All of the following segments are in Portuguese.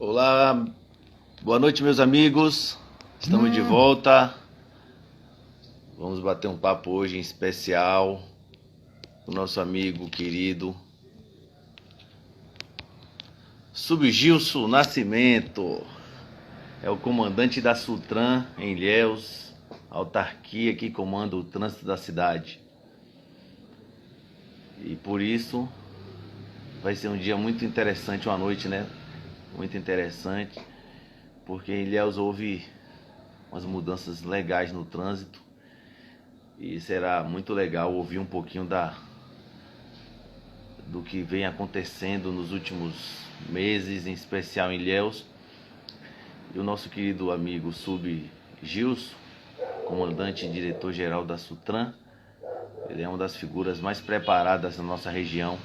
Olá, boa noite, meus amigos. Estamos de volta. Vamos bater um papo hoje em especial com o nosso amigo querido Subgilson Nascimento. É o comandante da Sutran em Ilhéus, autarquia que comanda o trânsito da cidade. E por isso vai ser um dia muito interessante, uma noite, né? Muito interessante, porque em Ilhéus houve umas mudanças legais no trânsito e será muito legal ouvir um pouquinho do que vem acontecendo nos últimos meses, em especial em Ilhéus. E o nosso querido amigo Sub Gilson, comandante e diretor-geral da Sutran, ele é uma das figuras mais preparadas da nossa região.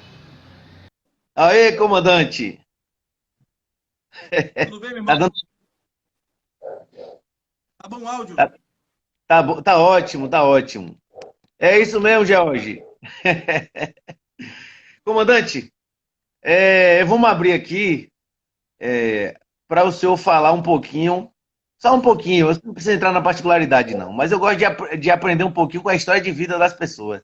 Aê, comandante! Tudo bem, meu Tá dando, irmão? Tá bom o áudio? tá, tá ótimo, tá ótimo. É isso mesmo, George. Comandante, vamos abrir aqui para o senhor falar um pouquinho, só um pouquinho, você não precisa entrar na particularidade não, mas eu gosto de aprender um pouquinho com a história de vida das pessoas.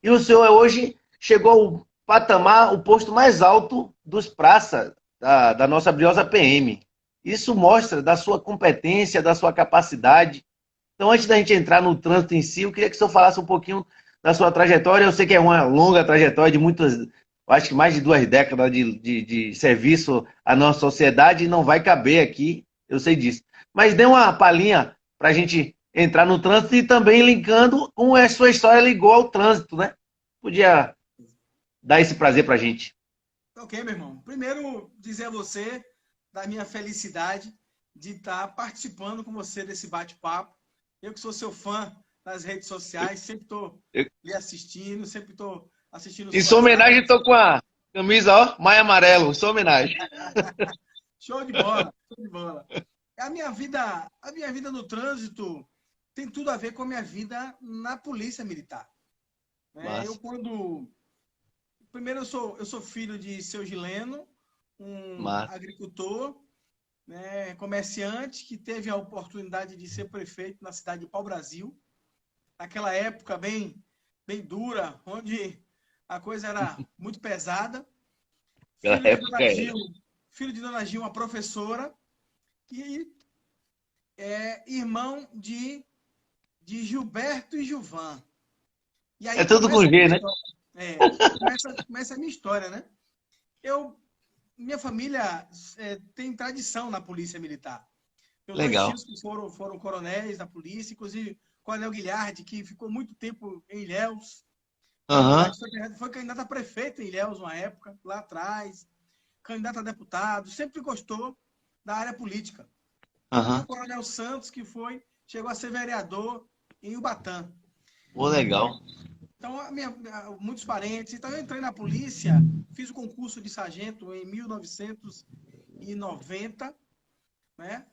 E o senhor hoje chegou ao patamar, o posto mais alto dos praças da nossa briosa PM. Isso mostra da sua competência, da sua capacidade. Então, antes da gente entrar no trânsito em si, eu queria que o senhor falasse um pouquinho da sua trajetória. Eu sei que é uma longa trajetória de muitas, acho que mais de 2 décadas de serviço à nossa sociedade e não vai caber aqui, eu sei disso. Mas dê uma palhinha para a gente entrar no trânsito e também linkando com a sua história ligou ao trânsito, né? Podia dar esse prazer para a gente. Ok, meu irmão. Primeiro, dizer a você da minha felicidade de estar participando com você desse bate-papo. Eu que sou seu fã nas redes sociais, sempre estou lhe assistindo, sempre estou assistindo Em suas sua homenagem, lives. estou com a camisa, ó, Maia Amarelo, em sua homenagem. Show de bola, show de bola. A minha vida no trânsito tem tudo a ver com a minha vida na polícia militar. Né? Eu Massa, quando Primeiro, eu sou filho de seu Gileno, um massa. agricultor, né, comerciante, que teve a oportunidade de ser prefeito na cidade de Pau-Brasil, naquela época bem dura, onde a coisa era muito pesada. Aquela Filho de época Dona era. Gil, filho de Dona Gil, uma professora, e é irmão de Gilberto e Gilvan. E É aí tudo com começa a minha G, né? história. Começa a minha história, né? Eu Minha família tem tradição na polícia militar. Meus dois Legal. tios que foram coronéis da polícia, inclusive Coronel Guilherme, que ficou muito tempo em Ilhéus, Aham. foi candidato a prefeito em Ilhéus uma época, lá atrás, candidato a deputado, sempre gostou da área política. E o Aham. Coronel Santos, chegou a ser vereador em Ubatã. Pô, legal. Então, muitos parentes. Então, eu entrei na polícia, fiz o concurso de sargento em 1990, né?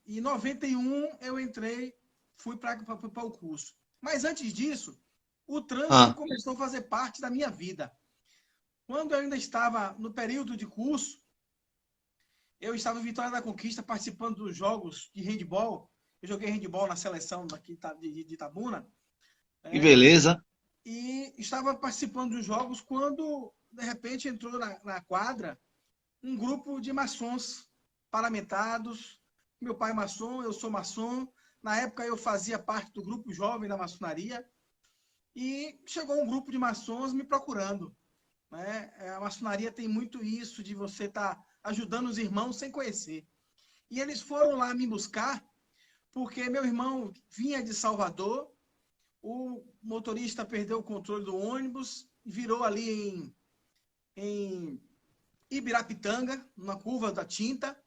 E em 91 eu entrei, fui para o curso. Mas antes disso, o trânsito Ah, começou a fazer parte da minha vida. Quando eu ainda estava no período de curso, eu estava em Vitória da Conquista participando dos jogos de handball. Eu joguei handball na seleção daqui de Itabuna. que É, beleza. e estava participando dos jogos quando, de repente, entrou na quadra um grupo de maçons paramentados. Meu pai é maçom, eu sou maçom. Na época eu fazia parte do grupo jovem da maçonaria e chegou um grupo de maçons me procurando. Né? A maçonaria tem muito isso de você estar ajudando os irmãos sem conhecer. E eles foram lá me buscar porque meu irmão vinha de Salvador, o motorista perdeu o controle do ônibus, virou ali em Ibirapitanga, numa curva da Tinta,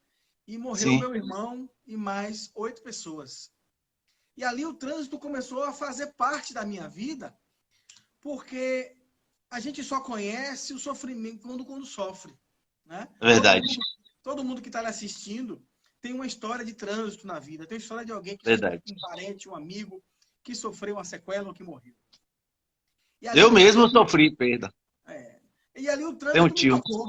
e morreu Sim. meu irmão e mais 8 pessoas. E ali o trânsito começou a fazer parte da minha vida, porque a gente só conhece o sofrimento quando sofre. Né? Verdade. Todo mundo que está ali assistindo tem uma história de trânsito na vida, tem uma história de alguém, Verdade. um parente, um amigo, que sofreu uma sequela ou que morreu. E ali Eu o mesmo trânsito, sofri perda. é, e ali o Tem um trânsito me tio. tocou,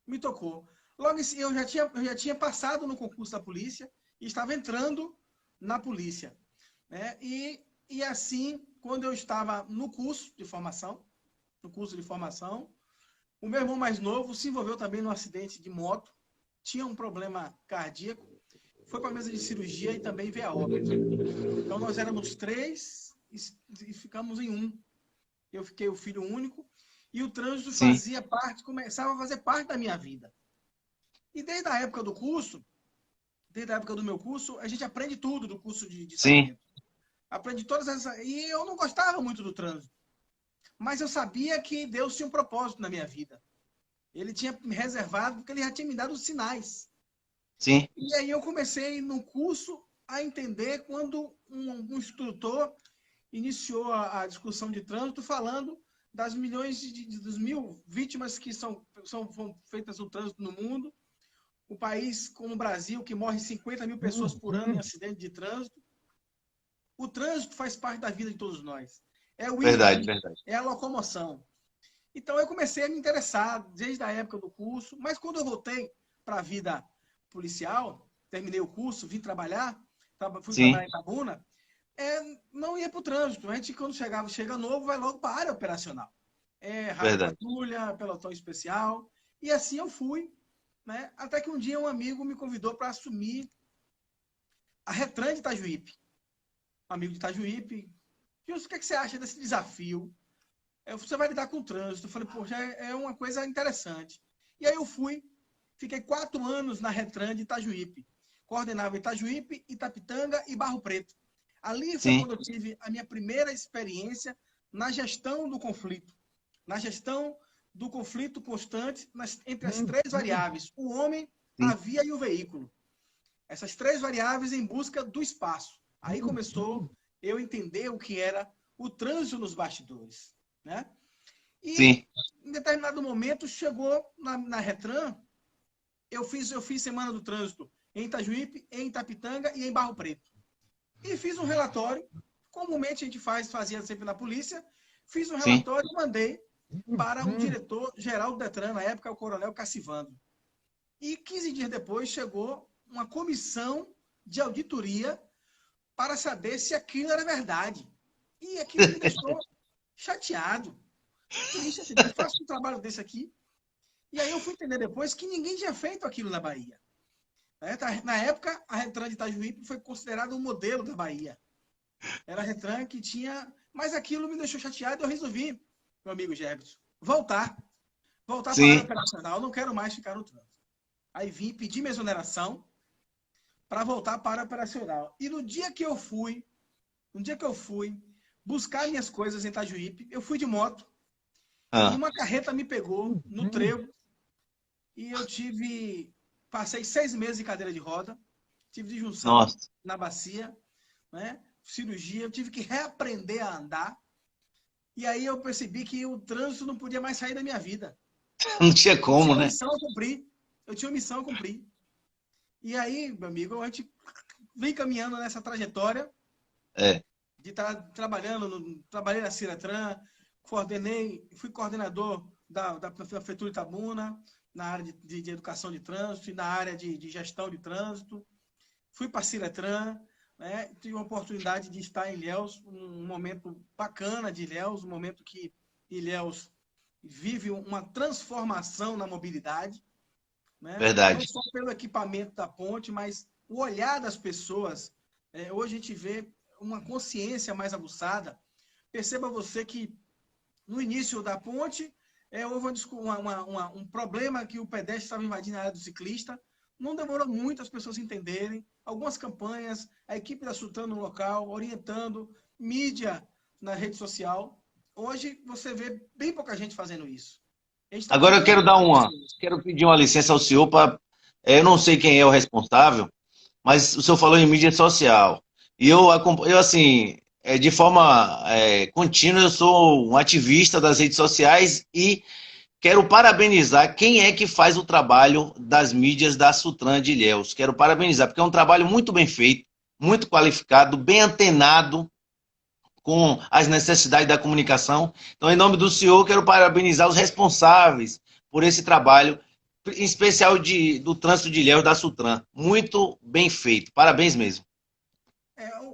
me tocou. Logo assim, eu já tinha passado no concurso da polícia e estava entrando na polícia. Né? E assim, quando eu estava no curso de formação, o meu irmão mais novo se envolveu também num acidente de moto, tinha um problema cardíaco, foi para a mesa de cirurgia e também veio a óbito. Então nós éramos três e ficamos em um. Eu fiquei o filho único e o trânsito Sim, começava a fazer parte da minha vida. E desde a época do curso, desde a época do meu curso, a gente aprende tudo do curso de sim, sargento. Aprende todas essas. E eu não gostava muito do trânsito. Mas eu sabia que Deus tinha um propósito na minha vida. Ele tinha me reservado, porque ele já tinha me dado os sinais. sim, E aí eu comecei no curso a entender quando um instrutor iniciou a discussão de trânsito falando das milhões dos mil vítimas que são feitas no trânsito no mundo. O país como o Brasil, que morre 50 mil pessoas por ano em acidente de trânsito. O trânsito faz parte da vida de todos nós. É o ir e verdade, vir, verdade. é a locomoção. Então eu comecei a me interessar desde a época do curso, mas quando eu voltei para a vida policial, terminei o curso, vim trabalhar, fui Sim, trabalhar em Itabuna, não ia para o trânsito. A gente, quando chega novo, vai logo para a área operacional. Rádio verdade. patrulha, pelotão especial. E assim eu fui, né? Até que um dia um amigo me convidou para assumir a Retran de Itajuípe. Um amigo de Itajuípe. Justo, o que você acha desse desafio? Você vai lidar com o trânsito. Eu falei, poxa, é uma coisa interessante. E aí eu fui, fiquei 4 anos na Retran de Itajuípe. Coordenava Itajuípe, Itapitanga e Barro Preto. Ali foi Sim, quando eu tive a minha primeira experiência na gestão do conflito. Na gestão do conflito constante entre as 3 variáveis: o homem, a sim, via e o veículo. Essas 3 variáveis em busca do espaço. Aí começou eu entender o que era o trânsito nos bastidores. Né? E sim, em determinado momento chegou na Retran, eu fiz Semana do Trânsito em Itajuípe, em Itapitanga e em Barro Preto. E fiz um relatório, comumente a gente fazia sempre na polícia, fiz um sim. relatório e mandei para o diretor-geral do Detran, na época, o coronel Cassivando. E 15 dias depois chegou uma comissão de auditoria para saber se aquilo era verdade. E aquilo me deixou chateado. Puxa, eu faço um trabalho desse aqui. E aí eu fui entender depois que ninguém tinha feito aquilo na Bahia. Na época, a Retran de Itajuípe foi considerada um modelo da Bahia. Era a Retran que tinha... Mas aquilo me deixou chateado e eu resolvi, meu amigo Jefferson, voltar. Voltar para a área Sim. operacional. Eu não quero mais ficar no trânsito. Aí vim pedir minha exoneração para voltar para a área operacional. E no dia que eu fui buscar minhas coisas em Itajuípe, eu fui de moto e Ah, uma carreta me pegou no trevo e passei 6 meses de cadeira de roda, tive disjunção nossa, na bacia, né? Cirurgia, eu tive que reaprender a andar. E aí eu percebi que o trânsito não podia mais sair da minha vida. não tinha Eu como, tinha uma né? missão a cumprir. Eu tinha uma missão a cumprir. E aí, meu amigo, a gente vem caminhando nessa trajetória É, de estar trabalhando, trabalhei na Ciretran, fui coordenador da Prefeitura de Itabuna, na área de educação de trânsito e na área de gestão de trânsito. Fui para a Ciretran, né? Tive a oportunidade de estar em Ilhéus, um momento bacana de Ilhéus, um momento que Ilhéus vive uma transformação na mobilidade, né? Não verdade. só pelo equipamento da ponte, mas o olhar das pessoas. Hoje a gente vê uma consciência mais aguçada. Perceba você que no início da ponte houve um problema que o pedestre estava invadindo a área do ciclista. Não demorou muito as pessoas entenderem. Algumas campanhas, a equipe da Sultana no local, orientando, mídia na rede social. Hoje você vê bem pouca gente fazendo isso. A gente está Agora eu falando de pessoas. quero pedir uma licença ao senhor para, eu não sei quem é o responsável, mas o senhor falou em mídia social. E eu assim, de forma contínua, eu sou um ativista das redes sociais e quero parabenizar quem é que faz o trabalho das mídias da Sutran de Ilhéus. Quero parabenizar, porque é um trabalho muito bem feito, muito qualificado, bem antenado com as necessidades da comunicação. Então, em nome do senhor, quero parabenizar os responsáveis por esse trabalho em especial do trânsito de Ilhéus da Sutran. Muito bem feito. Parabéns mesmo.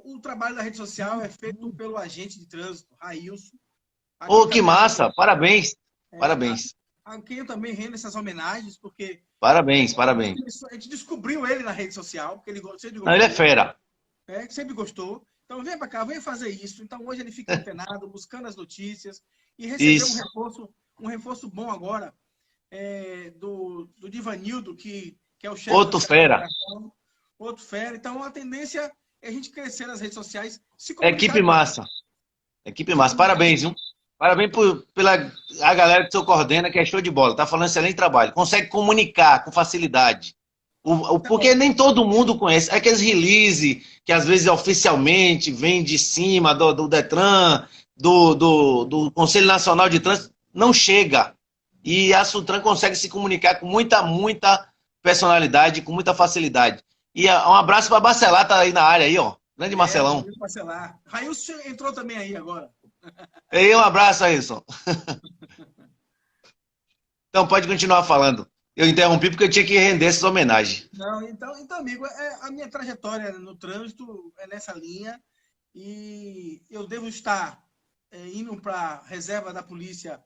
O trabalho da rede social é feito pelo agente de trânsito, Railson, a quem Oh, que também, massa! Parabéns. é, a, Parabéns. a quem eu também rendo essas homenagens, porque Parabéns, parabéns. a gente descobriu ele na rede social, porque ele sempre Não, ele é gostou, fera. sempre gostou. Então vem para cá, vem fazer isso. Então hoje ele fica antenado, buscando as notícias e recebeu Isso. um reforço bom agora do Divanildo, que é o chefe do Outro Sistema de fera. Comunicação, outro fera. Então a tendência é a gente crescer nas redes sociais, se comunicar Equipe bem. massa. Equipe massa. Parabéns, viu? Parabéns pela a galera que o senhor coordena, que é show de bola. Tá falando excelente trabalho. Consegue comunicar com facilidade. Porque Então, nem todo mundo conhece. É aqueles release que às vezes oficialmente vem de cima do Detran, do Conselho Nacional de Trânsito, não chega. E a Sutran consegue se comunicar com muita personalidade, com muita facilidade. E um abraço para Bacelar, tá aí na área aí, ó. Grande Marcelão. Rodrigo Parcelar. Railson entrou também aí agora. E aí, um abraço, Ailson. Então, pode continuar falando. Eu interrompi porque eu tinha que render essas homenagens. Não, então amigo, a minha trajetória no trânsito é nessa linha e eu devo estar indo para a reserva da polícia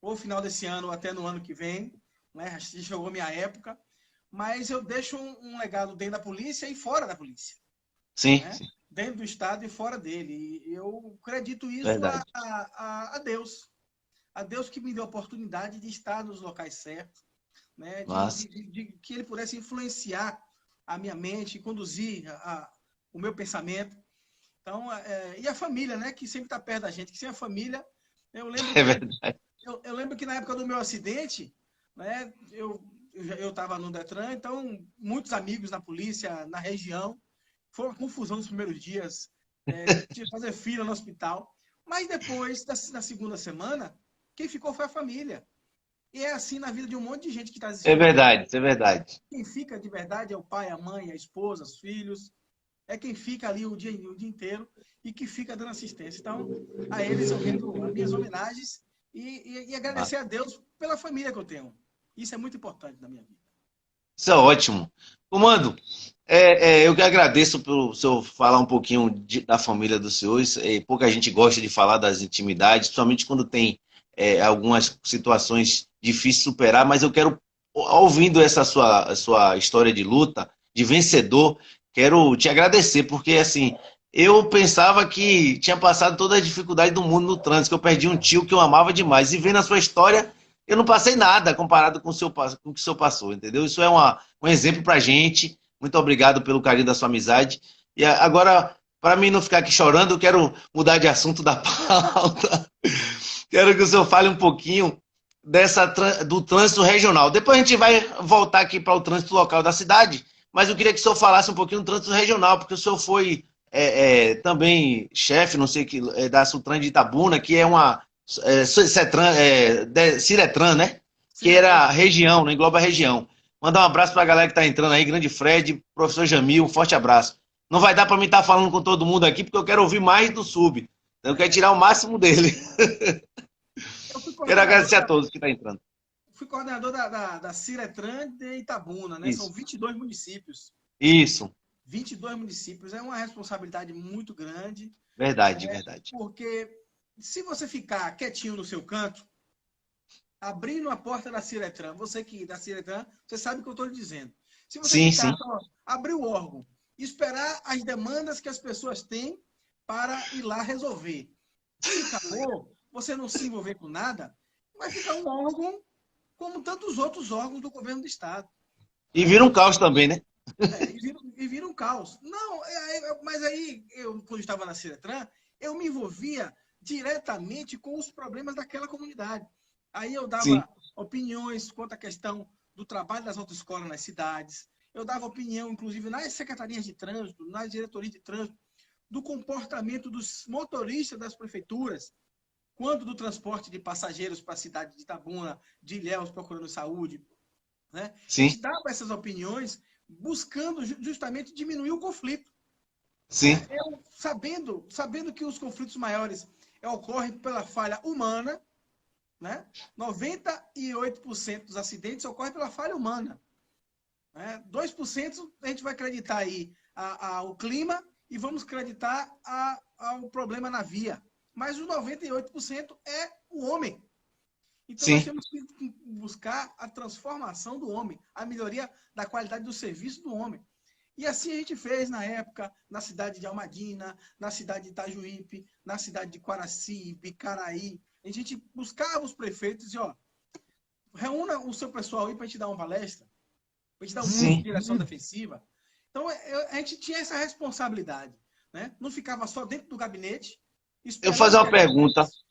ou final desse ano ou até no ano que vem, né? Já chegou minha época, mas eu deixo um legado dentro da polícia e fora da polícia, Sim, né? sim, Dentro do Estado e fora dele. E eu acredito isso verdade. a Deus. A Deus que me deu a oportunidade de estar nos locais certos, né? Mas, De que ele pudesse influenciar a minha mente, conduzir o meu pensamento. Então, e a família, né? Que sempre está perto da gente, que sem a família, eu lembro é que verdade. eu lembro que na época do meu acidente, né? Eu estava no Detran, então muitos amigos na polícia, na região, foi uma confusão nos primeiros dias, tinha que fazer fila no hospital. Mas depois, na segunda semana, quem ficou foi a família. E é assim na vida de um monte de gente que está É assistindo a gente. verdade, isso é verdade. Quem fica de verdade é o pai, a mãe, a esposa, os filhos. É quem fica ali o dia inteiro e que fica dando assistência. Então, a eles eu rendo as minhas homenagens e agradecer Mas, a Deus pela família que eu tenho. Isso é muito importante na minha vida. isso é ótimo. Comando, eu que agradeço pelo senhor falar um pouquinho da família dos senhores. Pouca gente gosta de falar das intimidades, principalmente quando tem algumas situações difíceis de superar, mas eu quero, ouvindo essa sua história de luta, de vencedor, quero te agradecer, porque assim, eu pensava que tinha passado toda a dificuldade do mundo no trânsito, que eu perdi um tio que eu amava demais, e vendo a sua história, eu não passei nada comparado com o que o senhor passou, entendeu? Isso é um exemplo pra gente. Muito obrigado pelo carinho da sua amizade. E agora, para mim não ficar aqui chorando, eu quero mudar de assunto da pauta. Quero que o senhor fale um pouquinho do trânsito regional. Depois a gente vai voltar aqui para o trânsito local da cidade, mas eu queria que o senhor falasse um pouquinho do trânsito regional, porque o senhor foi também chefe, não sei que, da Sutran de Itabuna, que é uma Ciretran, né? Que Ciretran. era região, né? Engloba a região. Mandar um abraço para a galera que está entrando aí, grande Fred, professor Jamil, um forte abraço. Não vai dar para mim estar falando com todo mundo aqui, porque eu quero ouvir mais do sub. Eu quero tirar o máximo dele. Eu Quero agradecer a todos que estão entrando. fui coordenador da Ciretran de Itabuna, né? São Isso. 22 municípios. Isso. 22 municípios é uma responsabilidade muito grande, Verdade, verdade. porque se você ficar quietinho no seu canto, abrindo a porta da Ciretran, você que da Ciretran, você sabe o que eu estou lhe dizendo. Se você Sim, ficar sim. só, abrir o órgão, esperar as demandas que as pessoas têm para ir lá resolver, e acabou, você não se envolver com nada, vai ficar um órgão como tantos outros órgãos do governo do Estado. E vira um caos também, né? E vira um caos. Não, mas aí, quando estava na Ciretran, eu me envolvia diretamente com os problemas daquela comunidade. Aí eu Sim. dava opiniões quanto à questão do trabalho das autoescolas nas cidades. Eu dava opinião, inclusive, nas secretarias de trânsito, nas diretorias de trânsito, do comportamento dos motoristas das prefeituras, quanto do transporte de passageiros para a cidade de Itabuna, de Ilhéus procurando saúde. Né? A Sim. gente dava essas opiniões buscando justamente diminuir o conflito. Sim. Eu, sabendo que os conflitos maiores ocorrem pela falha humana, né? 98% dos acidentes ocorrem pela falha humana. Né? 2% a gente vai acreditar aí ao clima e vamos acreditar ao problema na via. Mas os 98% é o homem. Então, nós Sim, temos que buscar a transformação do homem, a melhoria da qualidade do serviço do homem. E assim a gente fez na época, na cidade de Almadina, na cidade de Itajuípe, na cidade de Quaraci, Bicaraí. A gente buscava os prefeitos e dizia, ó, reúna o seu pessoal aí para a gente dar uma palestra, para a gente dar um curso de sim. direção defensiva. Então, a gente tinha essa responsabilidade. Né? Não ficava só dentro do gabinete, Eu vou fazer esperando que uma as pergunta. ideias...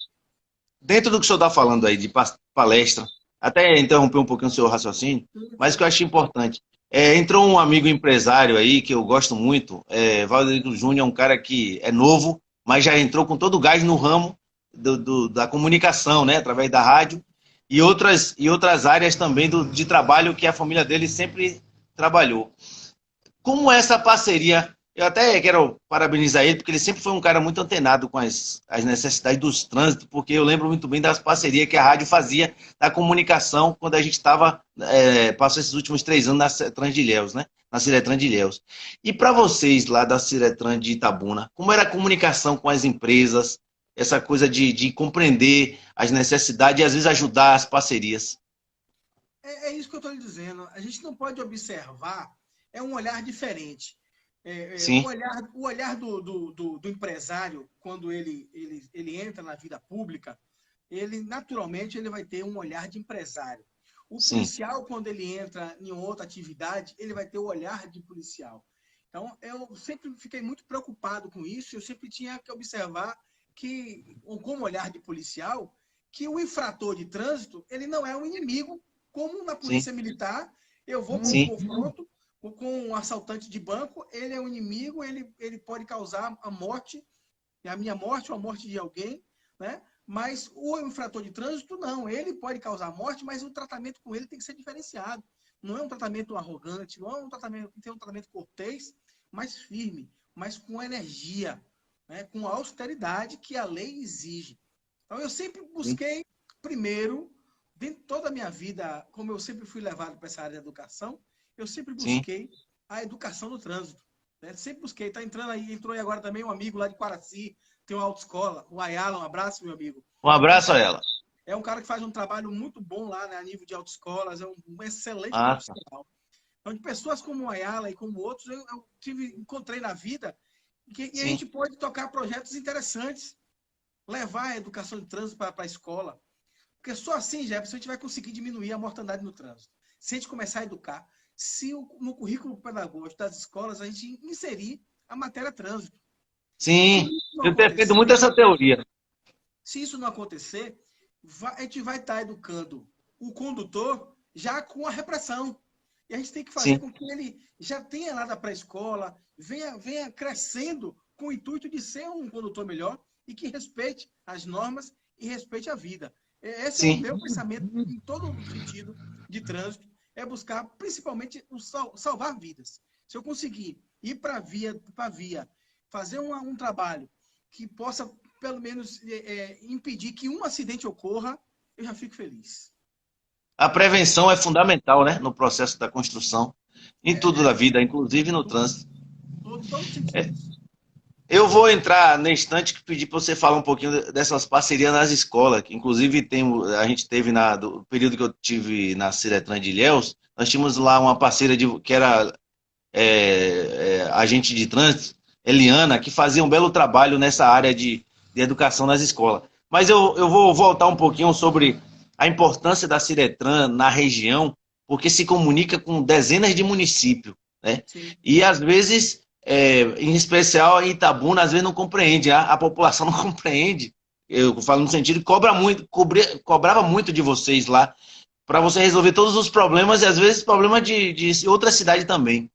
Dentro do que o senhor está falando aí de palestra, até interromper um pouquinho o seu raciocínio, mas o que eu acho importante. Entrou um amigo empresário aí, que eu gosto muito, Valderico Júnior, é um cara que é novo, mas já entrou com todo o gás no ramo da comunicação, né, através da rádio, e outras áreas também de trabalho que a família dele sempre trabalhou. Como essa parceria, eu até quero parabenizar ele, porque ele sempre foi um cara muito antenado com as necessidades dos trânsitos, porque eu lembro muito bem das parcerias que a rádio fazia da comunicação quando a gente passou esses últimos 3 anos na Transdilhéus, né? Na Ciretran de Ilhéus. E para vocês lá da Ciretran de Itabuna, como era a comunicação com as empresas, essa coisa de compreender as necessidades e às vezes ajudar as parcerias? É isso que eu estou lhe dizendo. A gente não pode observar, é um olhar diferente. Sim, O olhar do empresário, quando ele entra na vida pública, ele naturalmente ele vai ter um olhar de empresário. O sim, policial, quando ele entra em outra atividade, ele vai ter o olhar de policial. Então, eu sempre fiquei muito preocupado com isso, eu sempre tinha que observar que, como olhar de policial, que o infrator de trânsito, ele não é um inimigo, como na sim, polícia militar, eu vou para um sim, confronto com um assaltante de banco, ele é um inimigo, ele pode causar a morte, a minha morte ou a morte de alguém, né? Mas o infrator de trânsito, não. Ele pode causar morte, mas o tratamento com ele tem que ser diferenciado. Não é um tratamento arrogante, não é um tratamento, tem um tratamento cortês, mas firme, mas com energia, né? Com a austeridade que a lei exige. Então, eu sempre sim, busquei, primeiro, dentro de toda a minha vida, como eu sempre fui levado para essa área de educação, eu sempre sim. busquei a educação no trânsito. Né? Sempre busquei. Está entrando aí, entrou aí agora também um amigo lá de Quaraci, tem uma autoescola, o Ayala, um abraço, meu amigo. Um abraço a ela. É um cara que faz um trabalho muito bom lá, né, a nível de autoescolas, é um excelente Ah, tá. profissional. Então, de pessoas como o Ayala e como outros, encontrei na vida e a Sim, gente pode tocar projetos interessantes, levar a educação de trânsito para a escola. Porque só assim, Jefferson, a gente vai conseguir diminuir a mortandade no trânsito. Se a gente começar a educar, se no currículo pedagógico das escolas a gente inserir a matéria trânsito. Se sim. isso não Eu tenho feito muito acontecer, essa teoria. se isso não acontecer, a gente vai estar educando o condutor já com a repressão. E a gente tem que fazer Sim, com que ele já tenha lá da pré-escola, venha crescendo com o intuito de ser um condutor melhor e que respeite as normas e respeite a vida. Esse é o sim. meu pensamento em todo o sentido de trânsito, é buscar principalmente salvar vidas. Se eu conseguir ir para a via, fazer um trabalho que possa, pelo menos, impedir que um acidente ocorra, eu já fico feliz. A prevenção é fundamental, né, no processo da construção, em tudo É, da é vida, inclusive no trânsito. todos os sentidos. Eu vou entrar na instante que pedir para você falar um pouquinho dessas parcerias nas escolas, que inclusive a gente teve do período que eu tive na Ciretran de Ilhéus, nós tínhamos lá uma parceira que era agente de trânsito, Eliana, que fazia um belo trabalho nessa área de educação nas escolas. Mas eu vou voltar um pouquinho sobre a importância da Ciretran na região, porque se comunica com dezenas de municípios, né? Sim. E às vezes, em especial em Itabuna, às vezes não compreende, a população não compreende. Eu falo no sentido que cobrava muito de vocês lá, para você resolver todos os problemas e às vezes problemas de outra cidade também.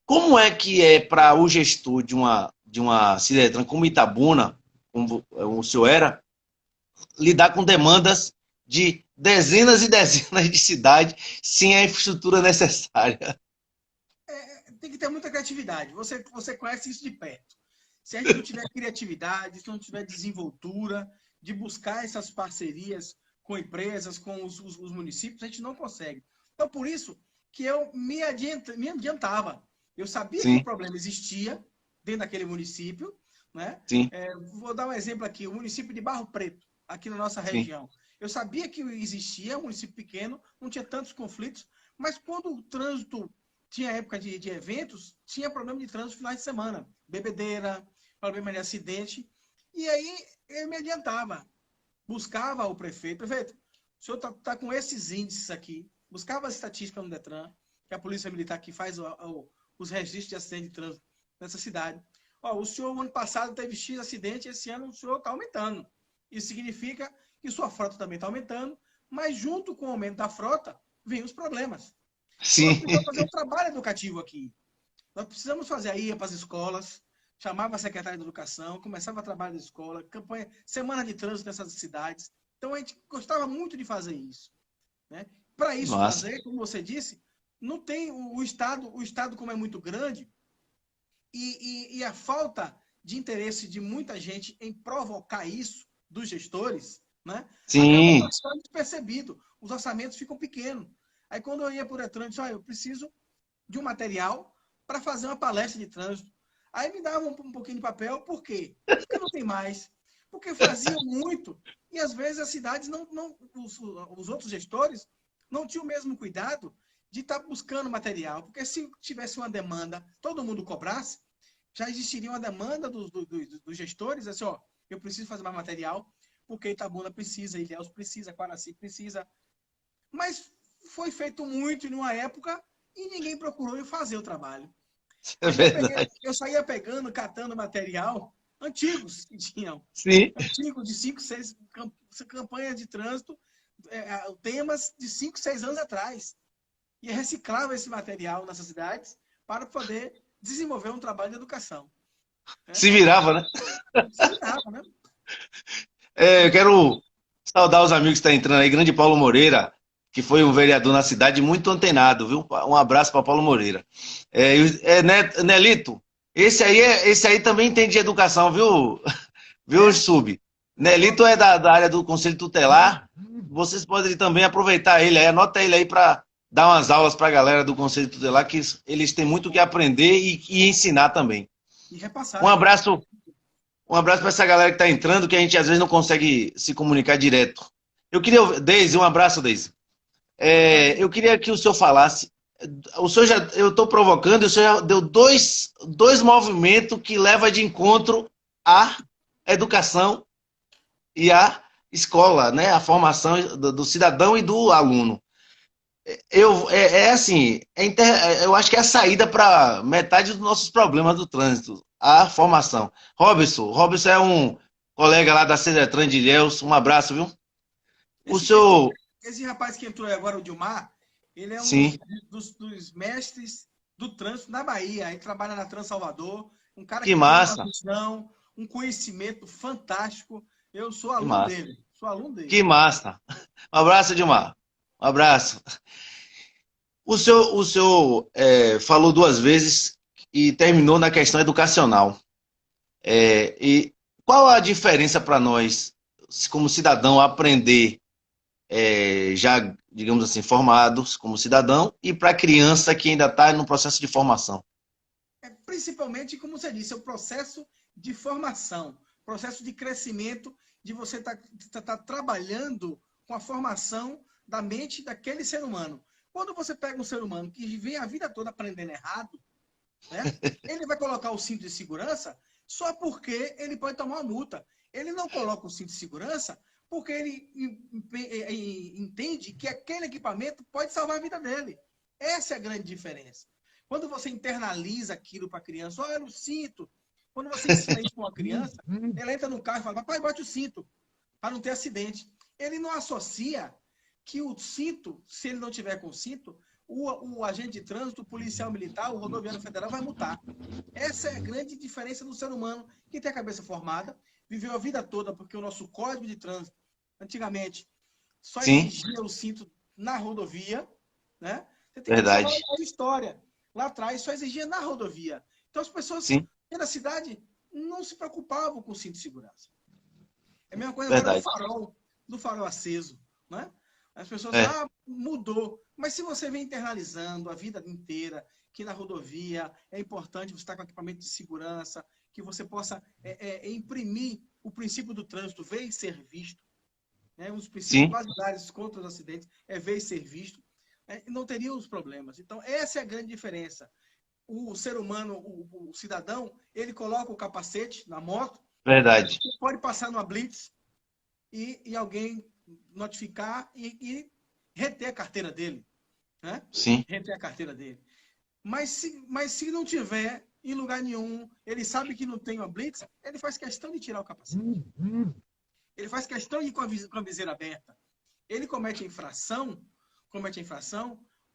Como é que é para o gestor de uma Ciretran como Itabuna, como o senhor era, lidar com demandas de dezenas e dezenas de cidades sem a infraestrutura necessária? Tem que ter muita criatividade. Você conhece isso de perto. Se a gente não tiver criatividade, se não tiver desenvoltura de buscar essas parcerias com empresas, com os municípios, a gente não consegue. Então, por isso que eu me adiantava. Eu sabia que o Sim, problema existia dentro daquele município, né? sim, Vou dar um exemplo aqui, o município de Barro Preto, aqui na nossa sim. região. Eu sabia que existia, um município pequeno, não tinha tantos conflitos, mas quando o trânsito tinha época de eventos, tinha problema de trânsito finais de semana, bebedeira, problema de acidente, e aí eu me adiantava, buscava o prefeito, prefeito, o senhor está com esses índices aqui, buscava a estatística no Detran, que é a Polícia Militar que faz os registros de acidente de trânsito nessa cidade. Ó, o senhor, ano passado, teve X acidente, esse ano o senhor está aumentando. Isso significa que sua frota também está aumentando, mas junto com o aumento da frota, vem os problemas. Então, nós Sim. precisamos fazer um trabalho educativo aqui. Nós precisamos fazer aí para as escolas, chamava a secretária de educação, começava a trabalhar na escola, campanha, semana de trânsito nessas cidades. Então, a gente gostava muito de fazer isso. Né? Para isso Massa. fazer, como você disse, não tem o Estado como é muito grande, e a falta de interesse de muita gente em provocar isso dos gestores, né, acaba Sim. passando despercebido. Os orçamentos ficam pequenos. Aí, quando eu ia por Detran, eu disse, eu preciso de um material para fazer uma palestra de trânsito. Aí me davam um pouquinho de papel, por quê? Porque não tem mais. Porque faziam muito, e às vezes as cidades, os outros gestores, não tinham o mesmo cuidado de estar buscando material. Porque se tivesse uma demanda, todo mundo cobrasse, já existiria uma demanda dos gestores, assim, ó, eu preciso fazer mais material, porque Itabuna precisa, Ilhéus precisa, Quaraci precisa. Mas foi feito muito em uma época e ninguém procurou fazer o trabalho. É Aí verdade. eu saía pegando, catando material antigos que tinham. Sim. Antigos de 5, 6 campanhas de trânsito, temas de 5, 6 anos atrás. E reciclava esse material nessas cidades para poder desenvolver um trabalho de educação. Né? Se virava, né? Se virava, né? Eu quero saudar os amigos que estão entrando aí. Grande Paulo Moreira, que foi um vereador na cidade muito antenado, viu? Um abraço para Paulo Moreira. Nelito, esse aí também entende de educação, viu? Viu, É? Sub? Nelito é da área do Conselho Tutelar. Vocês podem também aproveitar ele aí, anota ele aí para dar umas aulas para a galera do Conselho Tutelar, que eles têm muito o que aprender e ensinar também. E repassar, Um né? abraço um abraço para essa galera que está entrando, que a gente às vezes não consegue se comunicar direto. Eu queria, Deise, um abraço, Deise. Eu queria que o senhor falasse. O senhor já, eu estou provocando, o senhor já deu dois movimentos que levam de encontro à educação e à escola, né? A formação do cidadão e do aluno. Assim, eu acho que é a saída para metade dos nossos problemas do trânsito, a formação. Robson é um colega lá da Cedretran de Ilhéus, um abraço, viu? O Esse, esse, seu, esse rapaz que entrou agora, o Dilmar, ele é um sim, dos mestres do trânsito na Bahia. Ele trabalha na Trans Salvador, um cara que que tem uma massa, visão, um conhecimento fantástico. Eu sou que aluno massa, dele. Sou aluno dele. que massa. Um abraço, Dilmar. Um abraço. O senhor falou duas vezes e terminou na questão educacional. E qual a diferença para nós, como cidadão, aprender já, digamos assim, formados como cidadão e para a criança que ainda está no processo de formação? Principalmente, como você disse, é o processo de formação, processo de crescimento, de você tá trabalhando com a formação da mente daquele ser humano. Quando você pega um ser humano que vem a vida toda aprendendo errado, né, ele vai colocar o cinto de segurança só porque ele pode tomar uma multa. Ele não coloca o cinto de segurança porque ele entende que aquele equipamento pode salvar a vida dele. Essa é a grande diferença. Quando você internaliza aquilo para a criança, olha o cinto. Quando você ensina isso para uma criança, ela entra no carro e fala, papai, bote o cinto, para não ter acidente. Ele não associa que o cinto, se ele não tiver com o cinto, o agente de trânsito, o policial militar, o rodoviário federal vai multar. Essa é a grande diferença do ser humano que tem a cabeça formada, viveu a vida toda, porque o nosso código de trânsito, antigamente, só Sim, exigia o cinto na rodovia, né? Você tem que observar verdade. a história. Lá atrás só exigia na rodovia. Então as pessoas Sim, na cidade não se preocupavam com o cinto de segurança. É a mesma coisa agora verdade. do farol aceso. né? As pessoas, É, mudou. Mas se você vem internalizando a vida inteira, que na rodovia é importante você estar com equipamento de segurança, que você possa imprimir o princípio do trânsito, ver e ser visto, né? Um dos princípios sim, basilares contra os acidentes é ver e ser visto, né? Não teriam os problemas. Então, essa é a grande diferença. O ser humano, o cidadão, ele coloca o capacete na moto, verdade. pode passar numa blitz e alguém notificar e reter a carteira dele, né? Sim, Reter a carteira dele. Mas se não tiver em lugar nenhum, ele sabe que não tem uma blitz, ele faz questão de tirar o capacete. Ele faz questão de ir com a viseira aberta. Ele comete a infração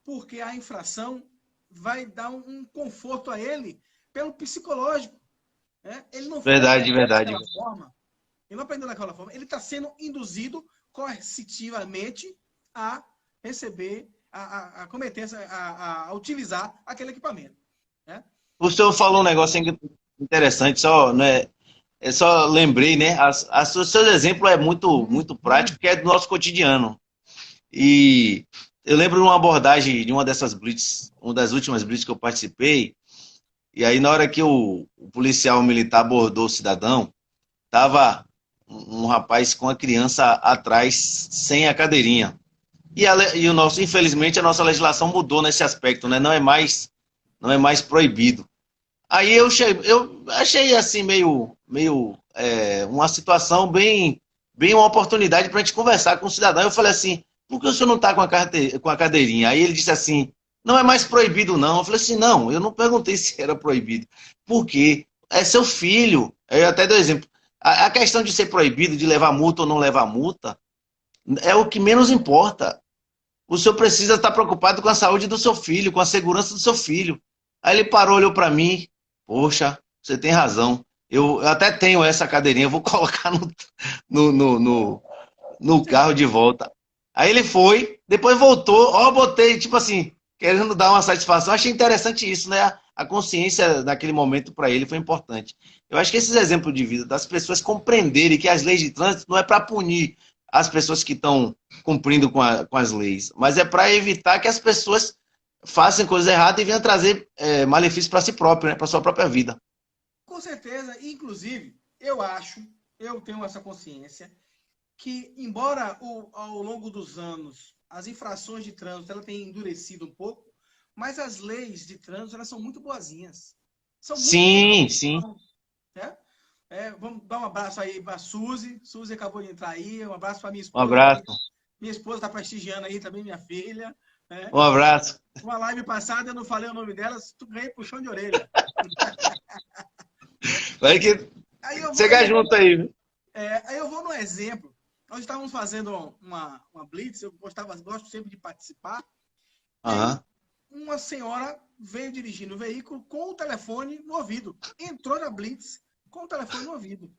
porque a infração vai dar um conforto a ele pelo psicológico, né? Ele não verdade, aprendeu verdade. daquela forma. Ele não aprendeu daquela forma. Ele está sendo induzido coercitivamente a receber, a cometer, a utilizar aquele equipamento, né? O senhor falou um negócio interessante, só, né? Eu só lembrei, né? O seu exemplo é muito, muito prático, que é do nosso cotidiano. E eu lembro de uma abordagem de uma dessas blitz, uma das últimas blitz que eu participei, e aí na hora que o policial militar abordou o cidadão, tava um rapaz com a criança atrás, sem a cadeirinha. E o nosso, infelizmente, a nossa legislação mudou nesse aspecto, né? Não é mais proibido. Aí eu achei assim uma situação bem uma oportunidade para a gente conversar com o cidadão. Eu falei assim, por que o senhor não está com a cadeirinha? Aí ele disse assim, não é mais proibido não. Eu falei assim, não, eu não perguntei se era proibido. Por quê? É seu filho. Eu até dou exemplo. A questão de ser proibido, de levar multa ou não levar multa, é o que menos importa. O senhor precisa estar preocupado com a saúde do seu filho, com a segurança do seu filho. Aí ele parou, olhou para mim. Poxa, você tem razão. Eu até tenho essa cadeirinha, eu vou colocar no, no, no, no carro de volta. Aí ele foi, depois voltou, ó, botei, tipo assim, querendo dar uma satisfação. Achei interessante isso, né? A consciência naquele momento para ele foi importante. Eu acho que esses exemplos de vida, das pessoas compreenderem que as leis de trânsito não é para punir as pessoas que estão cumprindo com as leis, mas é para evitar que as pessoas façam coisas erradas e venham trazer malefícios para si próprio, né? Para sua própria vida. Com certeza, inclusive, eu tenho essa consciência, que embora ao longo dos anos as infrações de trânsito ela tenham endurecido um pouco, mas as leis de trânsito elas são muito boazinhas. São muito Sim, boazinhas, sim. né? Vamos dar um abraço aí para a Suzy. Suzy acabou de entrar aí. Um abraço para minha Um esposa também. abraço. Minha esposa está prestigiando aí também, minha filha. Né? Um abraço. Uma live passada eu não falei o nome dela, tu ganhei puxão de orelha. Vai que Aí eu vou, chegar junto aí, viu? aí eu vou no exemplo. Nós estávamos fazendo uma blitz, eu gosto sempre de participar. E aí Aham. uma senhora veio dirigindo o veículo com o telefone no ouvido. Entrou na blitz com o telefone no ouvido.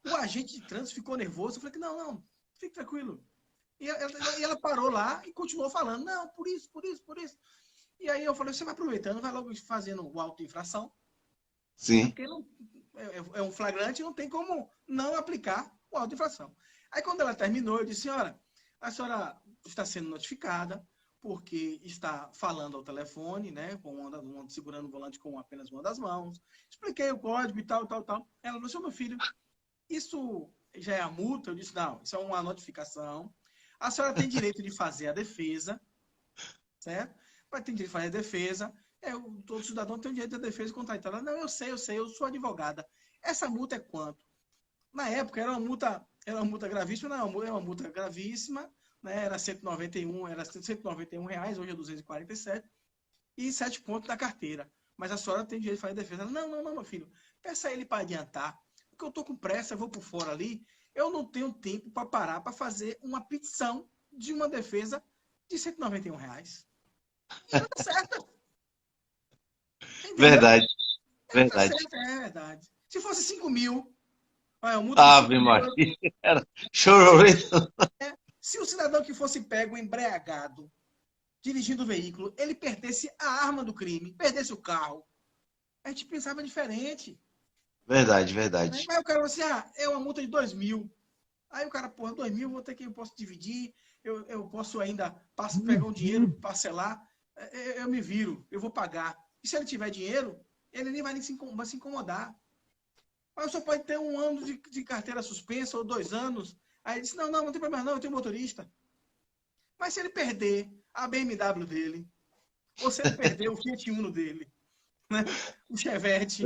O agente de trânsito ficou nervoso. Eu falei, não, não, fique tranquilo. E ela parou lá e continuou falando, não, por isso, por isso, por isso. E aí eu falei, você vai aproveitando, vai logo fazendo o auto-infração, né? Sim. Porque não, é um flagrante, não tem como não aplicar o auto-infração. Aí quando ela terminou, eu disse, senhora, a senhora está sendo notificada porque está falando ao telefone, né, segurando o volante com apenas uma das mãos. Expliquei o código e tal, tal, tal. Ela disse, meu filho, isso já é a multa? Eu disse, não, isso é uma notificação. A senhora tem direito de fazer a defesa, certo? Mas tem direito de fazer a defesa. Todo cidadão tem o direito de defesa contra a ela. Não, eu sei, eu sou advogada. Essa multa é quanto? Na época era uma multa gravíssima, não, era uma multa gravíssima, né? Era 191 reais, hoje é 247, e 7 pontos da carteira. Mas a senhora tem direito de fazer a defesa. Ela, não, não, não, meu filho, peça ele para adiantar, porque eu estou com pressa, eu vou por fora ali, eu não tenho tempo para parar para fazer uma petição de uma defesa de 191 reais. E ela tá certa, entendeu? Verdade, Ela tá verdade. certa, é verdade. Se fosse 5 mil, uma multa de 5 Ave mil, Maria. Chororê. se o cidadão que fosse pego embriagado, dirigindo o veículo, ele perdesse a arma do crime, perdesse o carro, a gente pensava diferente. Verdade, Né? verdade. Mas o cara falou assim, é uma multa de 2 mil. Aí o cara, porra, 2 mil, eu posso dividir, eu posso ainda pegar um dinheiro, parcelar, eu me viro, eu vou pagar. E se ele tiver dinheiro, ele nem vai se incomodar. Mas só pode ter 1 ano de carteira suspensa ou 2 anos. Aí ele disse, não tem problema não, eu tenho motorista. Mas se ele perder a BMW dele, ou se ele perder o Fiat Uno dele, né? O Chevette,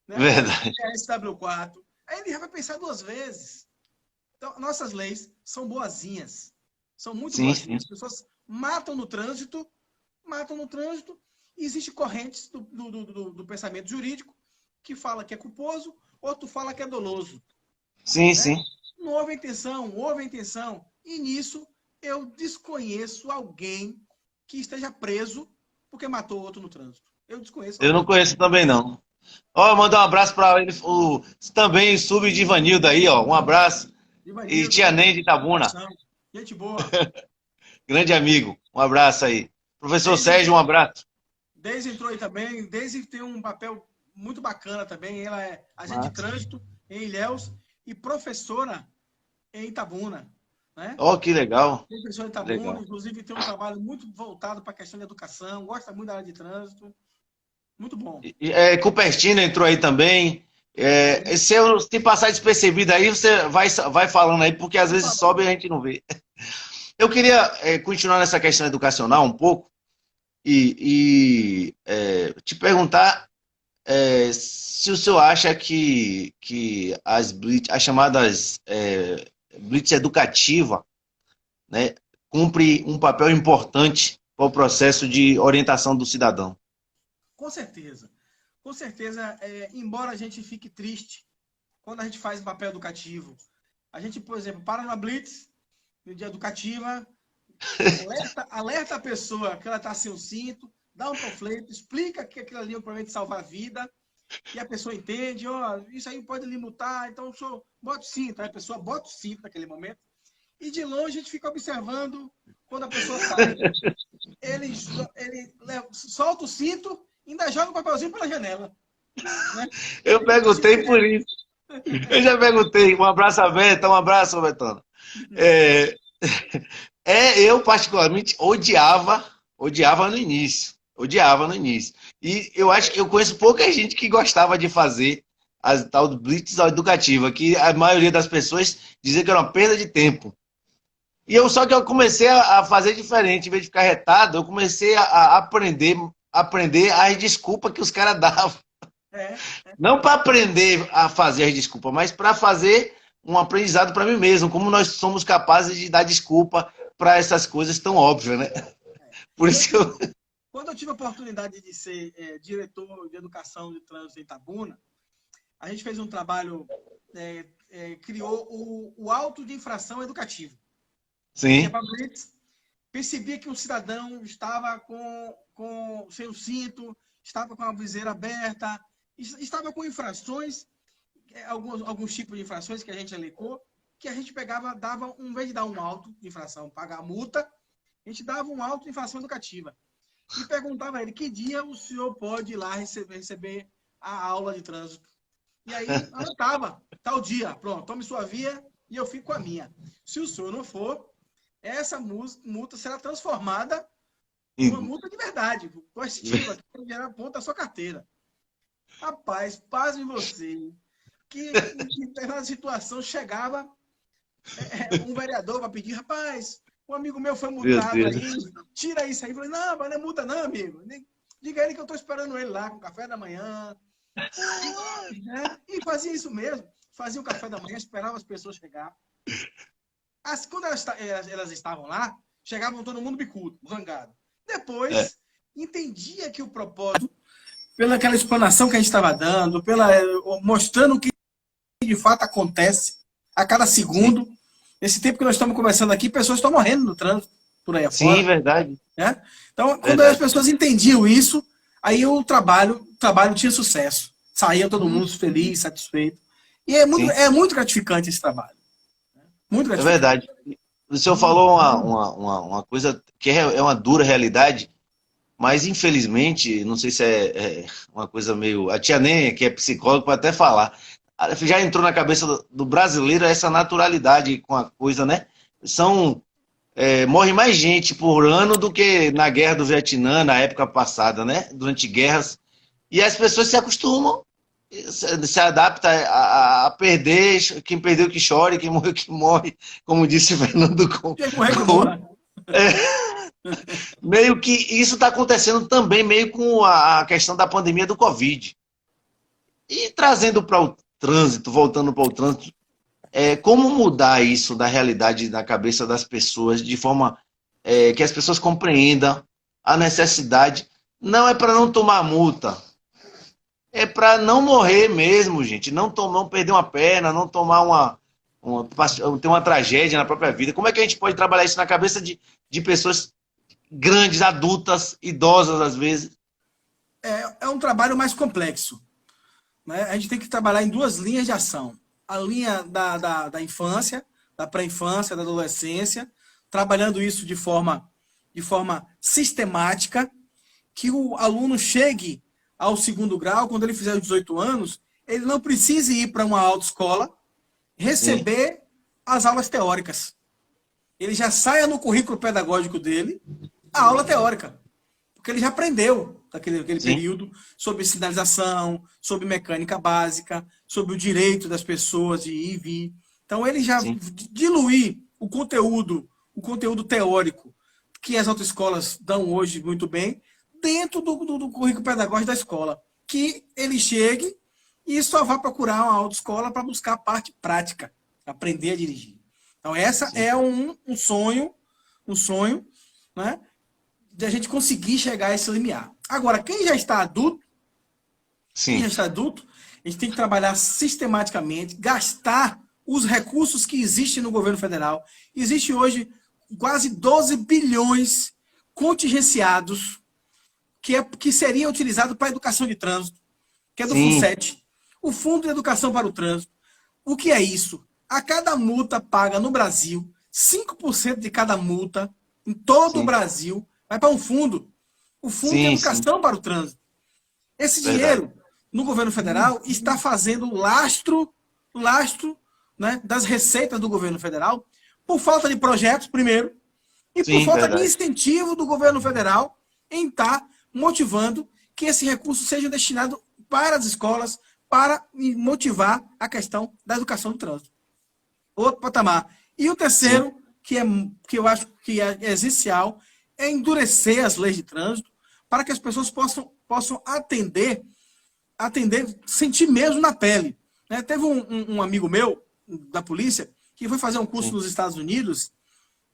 né? Verdade. O SW4, aí ele já vai pensar 2 vezes. Então, nossas leis são boazinhas. São muito Sim, boazinhas. sim. As pessoas matam no trânsito, e existem correntes do pensamento jurídico que fala que é culposo, outro fala que é doloso. Sim, Né? sim. Não houve intenção. E nisso eu desconheço alguém que esteja preso porque matou outro no trânsito. Eu desconheço Eu não alguém. conheço também, não. Ó, mandar um abraço para ele, também sub de Ivanildo aí, ó. Um abraço. E Ivanildo, tia Ney de Itabuna, abração. Gente boa. grande amigo. Um abraço aí. Professor Deise Sérgio, um entrou, abraço. Deise entrou aí também. Deise tem um papel muito bacana também. Ela é agente de Massa. trânsito em Ilhéus e professora em Itabuna. Né? Ó, que legal. Professora em Itabuna, Legal. inclusive tem um trabalho muito voltado para a questão de educação, gosta muito da área de trânsito. Muito bom. Cupertino entrou aí também. Se passar despercebido aí, você vai falando aí, porque às Por vezes favor. sobe e a gente não vê. Eu queria continuar nessa questão educacional um pouco e te perguntar se o senhor acha que as chamadas blitz educativa, né, cumpre um papel importante para o processo de orientação do cidadão. Com certeza. Com certeza, embora a gente fique triste quando a gente faz papel educativo, a gente, por exemplo, para na blitz, no dia educativa, alerta a pessoa que ela está sem o cinto, dá um panfleto, explica que aquilo ali é um problema de salvar a vida, e a pessoa entende, isso aí pode lhe multar, então o senhor bota o cinto. Aí a pessoa bota o cinto naquele momento, e de longe a gente fica observando quando a pessoa sai. Ele solta o cinto e ainda joga o papelzinho pela janela. Né? Eu perguntei por isso. Eu já perguntei. Um abraço a Beta, um abraço, Betona. Eu particularmente odiava no início. Odiava no início. E eu acho que eu conheço pouca gente que gostava de fazer a tal do blitz educativa, que a maioria das pessoas dizia que era uma perda de tempo. Só que eu comecei a fazer diferente, em vez de ficar retado, eu comecei a aprender as desculpas que os caras davam. Não para aprender a fazer as desculpas, mas para fazer um aprendizado para mim mesmo, como nós somos capazes de dar desculpa para essas coisas tão óbvias, né? Por isso que eu... Quando eu tive a oportunidade de ser diretor de educação de trânsito em Itabuna, a gente fez um trabalho, criou o auto de infração educativo. Sim. Percebia que um cidadão estava sem o cinto, estava com a viseira aberta, estava com infrações, alguns tipos de infrações que a gente elencou, que a gente dava, em vez de dar um auto de infração, pagar a multa, a gente dava um auto de infração educativa. E perguntava a ele, que dia o senhor pode ir lá receber a aula de trânsito? E aí, anotava, tal dia, pronto, tome sua via e eu fico com a minha. Se o senhor não for, essa multa será transformada em uma multa de verdade, coercitiva, que gerar ponto da sua carteira. Rapaz, pasme você, que na situação chegava um vereador para pedir, rapaz, um amigo meu foi multado aí, tira isso aí. Eu falei, não, mas não é multa não, amigo. Diga a ele que eu estou esperando ele lá com café da manhã. E fazia isso mesmo. Fazia o café da manhã, esperava as pessoas chegar. Quando elas estavam lá, chegavam todo mundo bicudo, zangado. Depois, entendia que o propósito, pela aquela explanação que a gente estava dando, mostrando o que de fato acontece a cada segundo. Sim. Nesse tempo que nós estamos conversando aqui, pessoas estão morrendo no trânsito por aí afora. Sim, verdade. Né? Então, quando as pessoas entendiam isso, aí o trabalho tinha sucesso. Saía todo mundo feliz, satisfeito. E é muito gratificante esse trabalho. Muito gratificante. É verdade. O senhor falou uma coisa que é uma dura realidade, mas infelizmente, não sei se é uma coisa meio... A tia Ney, que é psicóloga, pode até falar. Já entrou na cabeça do brasileiro essa naturalidade com a coisa, né? São morre mais gente por ano do que na guerra do Vietnã, na época passada, né? Durante guerras. E as pessoas se acostumam, se adaptam a perder. Quem perdeu que chore, quem morreu que morre, como disse Fernando Quem morrer que com morra. meio que isso está acontecendo também, meio com a questão da pandemia do Covid. E trazendo para o trânsito, voltando para o trânsito, como mudar isso da realidade na cabeça das pessoas, de forma que as pessoas compreendam a necessidade. Não é para não tomar multa, é para não morrer mesmo, gente. Não perder uma perna, não tomar ter uma tragédia na própria vida. Como é que a gente pode trabalhar isso na cabeça de pessoas grandes, adultas, idosas às vezes? É um trabalho mais complexo, né? A gente tem que trabalhar em duas linhas de ação. A linha da infância, da pré-infância, da adolescência, trabalhando isso de forma sistemática, que o aluno chegue ao segundo grau, quando ele fizer os 18 anos, ele não precise ir para uma autoescola, Sim, receber as aulas teóricas. Ele já saia no currículo pedagógico dele a aula teórica, porque ele já aprendeu naquele sim, período sobre sinalização, sobre mecânica básica, sobre o direito das pessoas de ir e vir. Então ele já sim, diluir o conteúdo teórico que as autoescolas dão hoje muito bem, dentro do currículo pedagógico da escola. Que ele chegue e só vá procurar uma autoescola para buscar a parte prática, aprender a dirigir. Então, essa sim, é um sonho, né, de a gente conseguir chegar a esse limiar. Agora, quem já sim, está adulto, a gente tem que trabalhar sistematicamente, gastar os recursos que existem no governo federal. Existe hoje quase 12 bilhões contingenciados que seria utilizado para a educação de trânsito, que é do sim, FUNSET, o Fundo de Educação para o Trânsito. O que é isso? A cada multa paga no Brasil, 5% de cada multa em todo o sim, Brasil vai para um fundo, o Fundo de sim, sim, Educação para o Trânsito. Esse verdade. dinheiro, no governo federal, está fazendo lastro, né, das receitas do governo federal, por falta de projetos, primeiro, e por Sim, falta de verdade. incentivo do governo federal em estar motivando que esse recurso seja destinado para as escolas, para motivar a questão da educação do trânsito. Outro patamar. E o Sim, terceiro, que eu acho que é essencial, é endurecer as leis de trânsito para que as pessoas possam sentir mesmo na pele. Né? Teve um amigo meu, da polícia, que foi fazer um curso sim, nos Estados Unidos,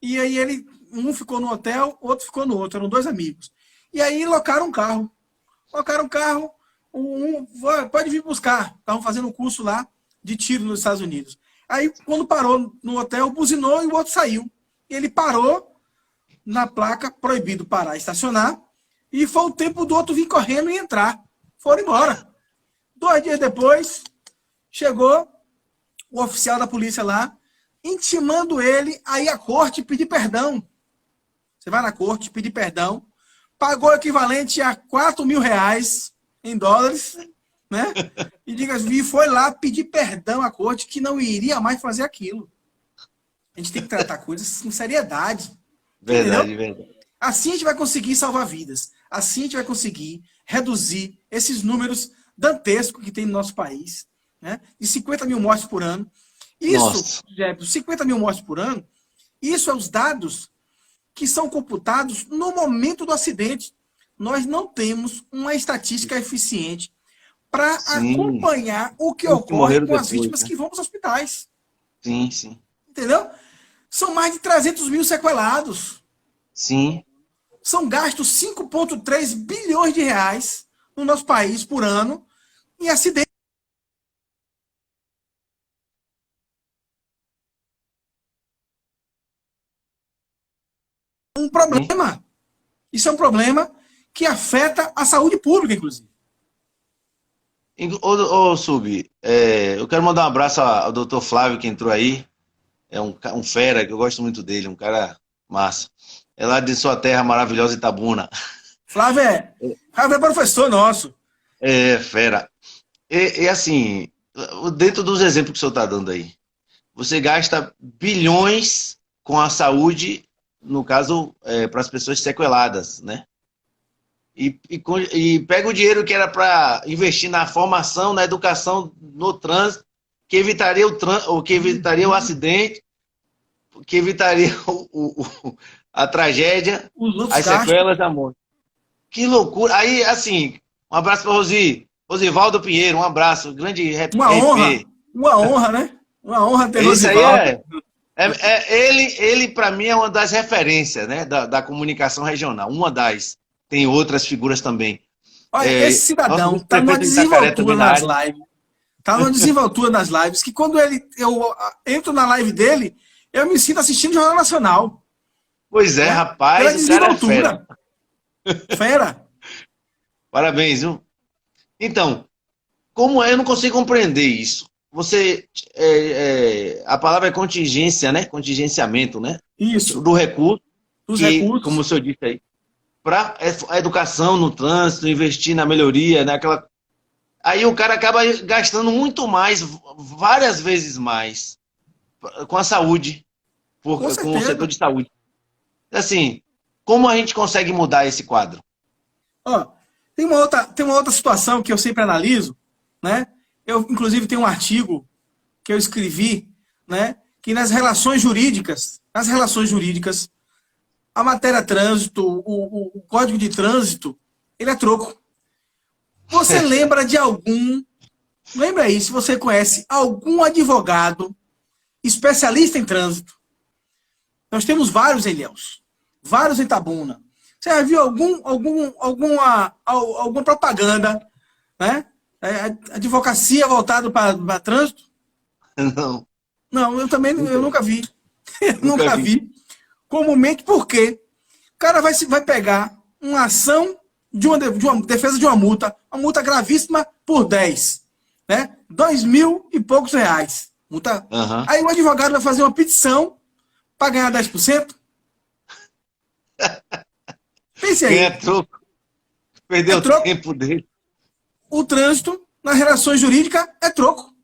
e aí um ficou no hotel, outro ficou no outro, eram dois amigos. E aí locaram um carro. Pode vir buscar. Estavam fazendo um curso lá de tiro nos Estados Unidos. Aí, quando parou no hotel, buzinou e o outro saiu. E ele parou na placa, proibido parar e estacionar, e foi o tempo do outro vir correndo e entrar. Foram embora. 2 dias depois, chegou o oficial da polícia lá, intimando ele a ir à corte e pedir perdão. Você vai na corte, pedir perdão, pagou o equivalente a 4 mil reais em dólares, né? E foi lá pedir perdão à corte que não iria mais fazer aquilo. A gente tem que tratar coisas com seriedade. Entendeu? verdade, verdade. Assim a gente vai conseguir salvar vidas. Assim a gente vai conseguir reduzir esses números dantescos que tem no nosso país, né? De 50 mil mortes por ano. Isso, Nossa, 50 mil mortes por ano, isso é os dados que são computados no momento do acidente. Nós não temos uma estatística eficiente para sim. acompanhar o que Os que ocorre morreram com as depois, vítimas né? que vão para os hospitais. Sim, sim. Entendeu? São mais de 300 mil sequelados. Sim. São gastos 5,3 bilhões de reais no nosso país por ano em acidentes. Um Sim. problema. Isso é um problema que afeta a saúde pública, inclusive. Sub, eu quero mandar um abraço ao doutor Flávio que entrou aí. É um fera, que eu gosto muito dele, um cara massa. É lá de sua terra maravilhosa, Itabuna. Flávio é professor nosso. É, fera. E assim, dentro dos exemplos que o senhor está dando aí, você gasta bilhões com a saúde no caso, para as pessoas sequeladas, né? E pega o dinheiro que era para investir na formação, na educação, no trânsito, que evitaria que evitaria o acidente, que evitaria a tragédia, Os outros as gastos. sequelas da morte. Que loucura! Aí, assim, um abraço para Rosivaldo Pinheiro, um abraço, grande RP. Uma honra, né? Uma honra ter Isso aí Rosivaldo. ele para mim é uma das referências, né, da comunicação regional, uma das. Tem outras figuras também. Olha, esse Nosso cidadão tá numa vice-prefeito de Itacaré desenvoltura também na nas área. lives. Tá numa desenvoltura nas lives, que quando eu entro na live dele, eu me sinto assistindo o Jornal Nacional. Pois é, Né? Pela rapaz, o cara é fera. desenvoltura. Fera. Parabéns, viu? Então, como é, eu não consigo compreender isso. Você, a palavra é contingência, né? Contingenciamento, né? Isso. Do recurso, Os que, como o recursos. senhor disse aí, para a educação no trânsito, investir na melhoria, naquela. Aí o cara acaba gastando muito mais, várias vezes mais, com a saúde, Com com o setor certeza. de saúde. Assim, como a gente consegue mudar esse quadro? Ó, tem uma outra situação que eu sempre analiso, né? Eu, inclusive, tenho um artigo que eu escrevi, né? Que nas relações jurídicas, a matéria trânsito, o código de trânsito, ele é troco. Você lembra de algum, lembra aí, se você conhece algum advogado especialista em trânsito? Nós temos vários em Ilhéus, vários em Itabuna. Você já viu alguma propaganda, né? Advocacia voltada para trânsito? Não, Não, eu também eu nunca vi. nunca Nunca vi. vi. Comumente, por quê? O cara vai pegar uma ação de uma defesa de uma multa gravíssima por 10, né? 2.000 e poucos reais. Multa. Uhum. Aí o advogado vai fazer uma petição para ganhar 10%. Pense aí. Ganha troco. Perdeu É o troco. tempo dele. O trânsito, nas relações jurídicas, é troco.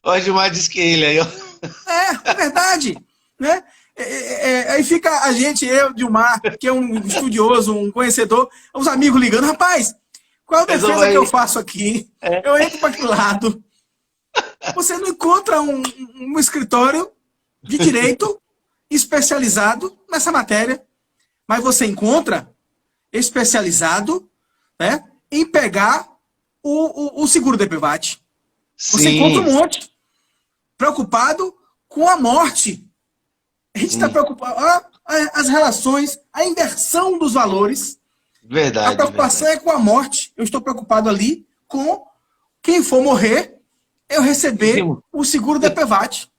O Gilmar disse que ele aí, ó. É verdade. Né? Aí fica a gente, eu, Dilmar, que é um estudioso, um conhecedor, os amigos ligando, rapaz, qual é a defesa que eu faço aqui? Eu entro para aquele lado. Você não encontra um escritório de direito especializado nessa matéria, mas você encontra especializado, né, em pegar o seguro DPVAT. Você encontra um monte preocupado com a morte. A gente está preocupado. Olha as relações, a inversão dos valores. Verdade. A preocupação é com a morte. Eu estou preocupado ali com quem for morrer, eu receber o seguro DPVAT.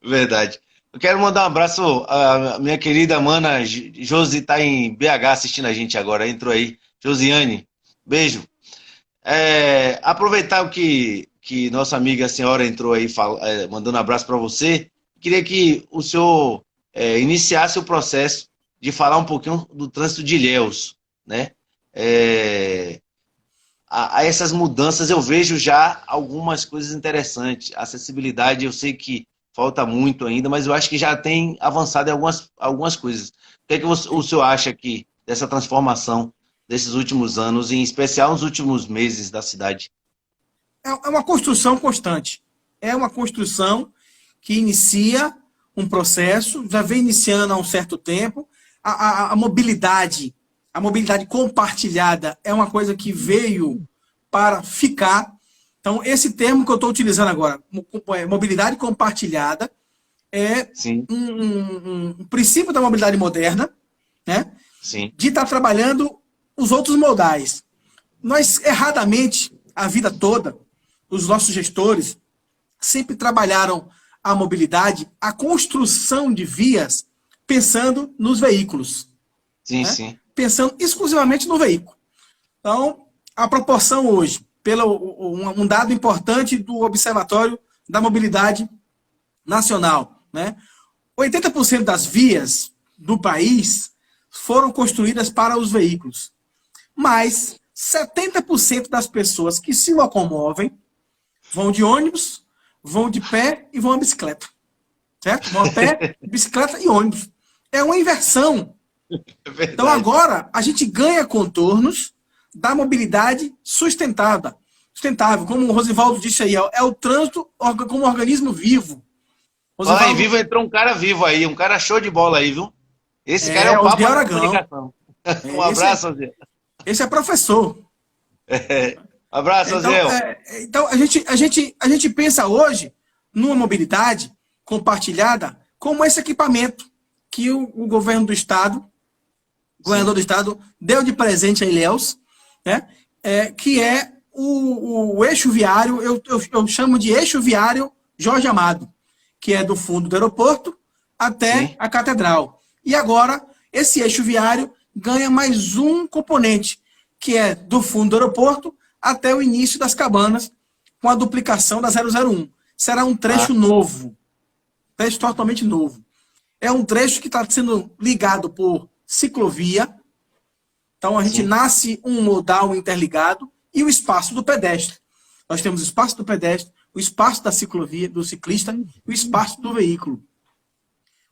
Verdade. Eu quero mandar um abraço à minha querida mana Josi, está em BH assistindo a gente agora. Entrou aí. Josiane, beijo. Aproveitar que nossa amiga, a senhora, entrou aí mandando um abraço para você. Queria que o senhor iniciasse o processo de falar um pouquinho do trânsito de Ilhéus, né? A essas mudanças eu vejo já algumas coisas interessantes. Acessibilidade, eu sei que falta muito ainda, mas eu acho que já tem avançado em algumas coisas. O que é que o senhor acha aqui dessa transformação desses últimos anos, em especial nos últimos meses da cidade? É uma construção constante. É uma construção que inicia um processo, já vem iniciando há um certo tempo. A mobilidade compartilhada é uma coisa que veio para ficar. Então, esse termo que eu estou utilizando agora, mobilidade compartilhada, é um princípio da mobilidade moderna, né? Sim. De estar trabalhando os outros modais. Nós, erradamente, a vida toda, os nossos gestores sempre trabalharam a mobilidade, a construção de vias, pensando nos veículos. Sim, né? sim. Pensando exclusivamente no veículo. Então, a proporção hoje, um dado importante do Observatório da Mobilidade Nacional, né? 80% das vias do país foram construídas para os veículos. Mas 70% das pessoas que se locomovem vão de ônibus, vão de pé e vão a bicicleta. certo? Vão a pé, bicicleta e ônibus. É uma inversão. Então agora a gente ganha contornos da mobilidade sustentável. Como o Rosivaldo disse aí, é o trânsito como um organismo vivo. Fala em vivo, entrou um cara vivo aí, um cara show de bola aí, viu? Esse cara é o Osni Papa da Aragão. comunicação. Um abraço, Zé. Esse é professor. Abraço, então, Zé. Então a gente pensa hoje numa mobilidade compartilhada como esse equipamento que o governo do Estado, o governador do Estado, deu de presente a Ilhéus, né? Que é o eixo viário, eu chamo de eixo viário Jorge Amado, que é do fundo do aeroporto até a catedral. E agora, esse eixo viário ganha mais um componente, que é do fundo do aeroporto até o início das cabanas, com a duplicação da 001. Será um trecho novo, trecho totalmente novo. É um trecho que está sendo ligado por ciclovia. Então, a gente nasce um modal interligado e o espaço do pedestre. Nós temos o espaço do pedestre, o espaço da ciclovia, do ciclista, o espaço do veículo.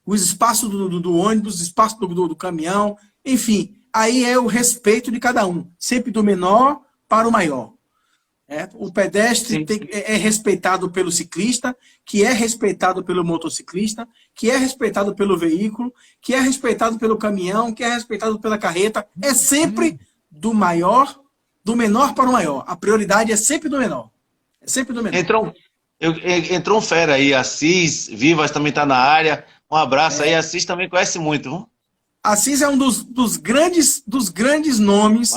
O espaço do ônibus, o espaço do caminhão, enfim. Aí é o respeito de cada um, sempre do menor para o maior. O pedestre é respeitado pelo ciclista, que é respeitado pelo motociclista, que é respeitado pelo veículo, que é respeitado pelo caminhão, que é respeitado pela carreta. É sempre do menor para o maior. A prioridade é sempre do menor. É sempre do menor. Entrou um fera aí, Assis Vivas também está na área. Um abraço aí, Assis também conhece muito, viu? Assis é um dos grandes nomes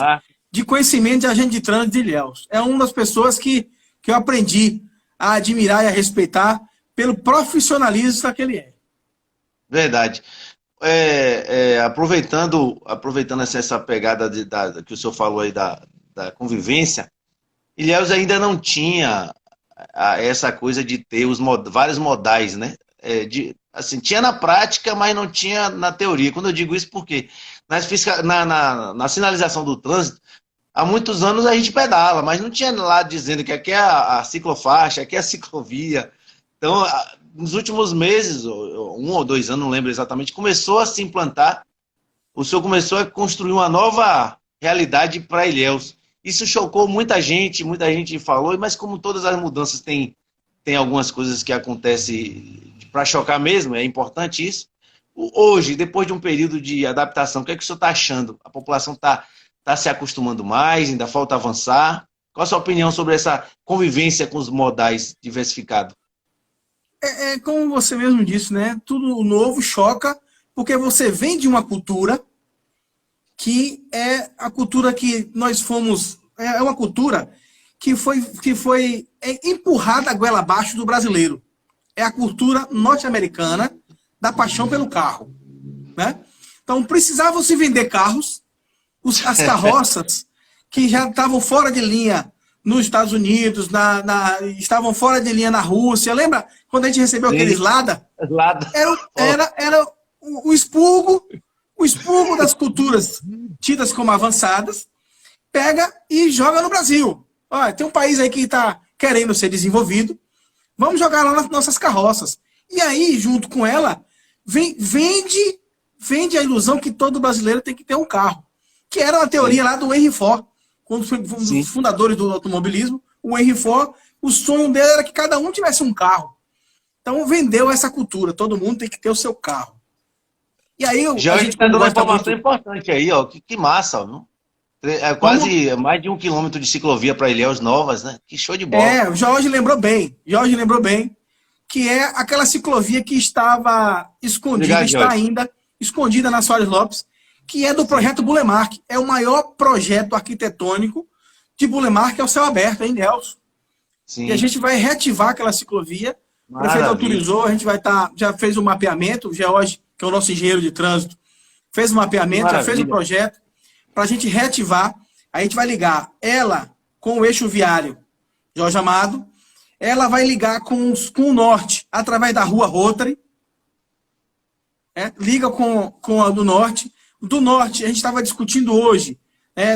de conhecimento de agente de trânsito de Ilhéus. É uma das pessoas que eu aprendi a admirar e a respeitar pelo profissionalismo que ele é. Verdade. Aproveitando essa pegada que o senhor falou aí da convivência, Ilhéus ainda não tinha essa coisa de ter vários modais, né? Assim, tinha na prática, mas não tinha na teoria. Quando eu digo isso, porque na sinalização do trânsito, há muitos anos a gente pedala, mas não tinha lá dizendo que aqui é a ciclofaixa, aqui é a ciclovia. Então, nos últimos meses, 1 ou 2 anos, não lembro exatamente, começou a se implantar, o senhor começou a construir uma nova realidade para Ilhéus. Isso chocou muita gente falou, mas como todas as mudanças tem algumas coisas que acontecem para chocar mesmo, é importante isso. Hoje, depois de um período de adaptação, o que é que o senhor está achando? A população está se acostumando mais, ainda falta avançar? Qual a sua opinião sobre essa convivência com os modais diversificados? Como você mesmo disse, né? Tudo novo choca, porque você vem de uma cultura que é a cultura que nós fomos... É uma cultura que foi empurrada a goela abaixo do brasileiro. É a cultura norte-americana da paixão pelo carro, né? Então, precisavam se vender carros, as carroças que já estavam fora de linha nos Estados Unidos, estavam fora de linha na Rússia. Lembra quando a gente recebeu aqueles Lada? Era o expurgo das culturas tidas como avançadas, pega e joga no Brasil. Olha, tem um país aí que está querendo ser desenvolvido, vamos jogar lá nas nossas carroças. E aí, junto com ela, vende a ilusão que todo brasileiro tem que ter um carro. Que era uma teoria lá do Henry Ford, quando foi um dos fundadores do automobilismo. O Henry Ford, o sonho dele era que cada um tivesse um carro. Então vendeu essa cultura, todo mundo tem que ter o seu carro. E aí a gente está dando uma informação importante aí, ó. Que massa, não? É quase mais de 1 quilômetro de ciclovia para Ilhéus novas, né? Que show de bola. O Jorge lembrou bem. Que é aquela ciclovia que estava escondida, está ainda escondida na Soares Lopes, que é do projeto Bulemark. É o maior projeto arquitetônico de Bulemark ao céu aberto, em Ilhéus. E a gente vai reativar aquela ciclovia. O prefeito autorizou, a gente vai já fez o mapeamento, o George, que é o nosso engenheiro de trânsito, fez o mapeamento, já fez o projeto, para a gente reativar. A gente vai ligar ela com o eixo viário Jorge Amado, ela vai ligar com o norte, através da rua Rotary, liga com a do norte. Do norte, a gente estava discutindo hoje,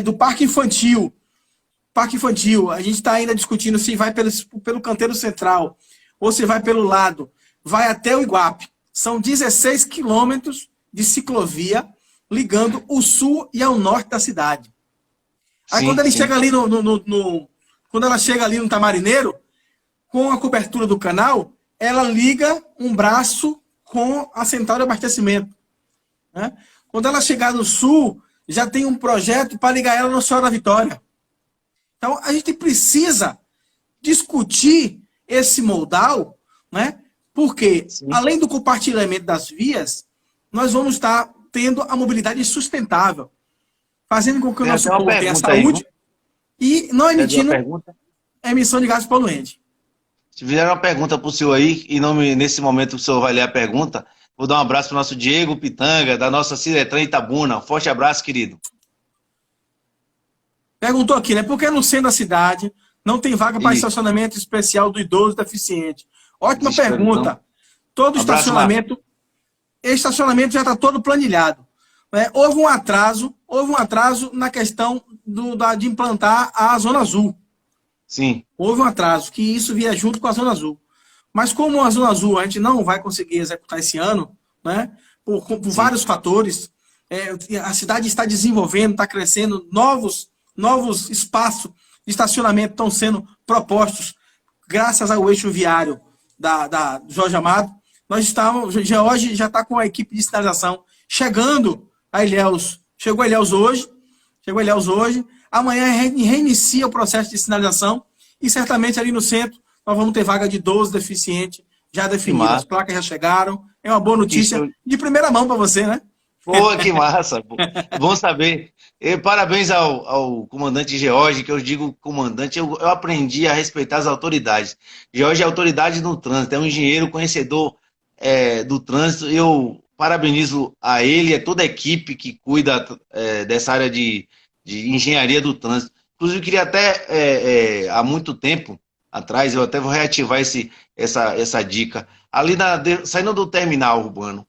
do Parque Infantil. A gente está ainda discutindo se vai pelo canteiro central ou se vai pelo lado. vai até o Iguape. São 16 quilômetros de ciclovia ligando o sul e ao norte da cidade. Aí quando ele chega ali quando ela chega ali no Tamarineiro, com a cobertura do canal, ela liga um braço com a central de abastecimento. Né? Quando ela chegar no sul, já tem um projeto para ligar ela no Senhora da Vitória. Então, a gente precisa discutir esse modal, né? Porque, além do compartilhamento das vias, nós vamos estar tendo a mobilidade sustentável, fazendo com que o nosso povo tenha saúde e não emitindo emissão de gases poluentes. Se fizeram uma pergunta para o senhor aí, e não nesse momento o senhor vai ler a pergunta, vou dar um abraço para o nosso Diego Pitanga, da nossa Ciretran Itabuna. Forte abraço, querido. Perguntou aqui, né? Por que no centro da cidade não tem vaga para estacionamento especial do idoso deficiente? Ótima pergunta. Todo estacionamento já está todo planilhado. Né? Houve um atraso na questão de implantar a Zona Azul. Sim. Houve um atraso, que isso via junto com a Zona Azul. Mas como a Zona Azul a gente não vai conseguir executar esse ano, né? Por vários fatores, a cidade está desenvolvendo, está crescendo, novos espaços de estacionamento estão sendo propostos graças ao eixo viário da Jorge Amado. Hoje já está com a equipe de sinalização chegando a Ilhéus. Chegou a Ilhéus hoje. Amanhã reinicia o processo de sinalização e certamente ali no centro nós vamos ter vaga de 12 deficientes já definidas. As placas já chegaram. É uma boa notícia de primeira mão para você, né? Pô, que massa. Bom saber. E parabéns ao comandante George, que eu digo comandante, eu aprendi a respeitar as autoridades. George é autoridade no trânsito, é um engenheiro conhecedor do trânsito. Eu parabenizo a ele e a toda a equipe que cuida dessa área de engenharia do trânsito. Inclusive, eu queria até, há muito tempo atrás, eu até vou reativar essa dica. Ali, saindo do terminal urbano,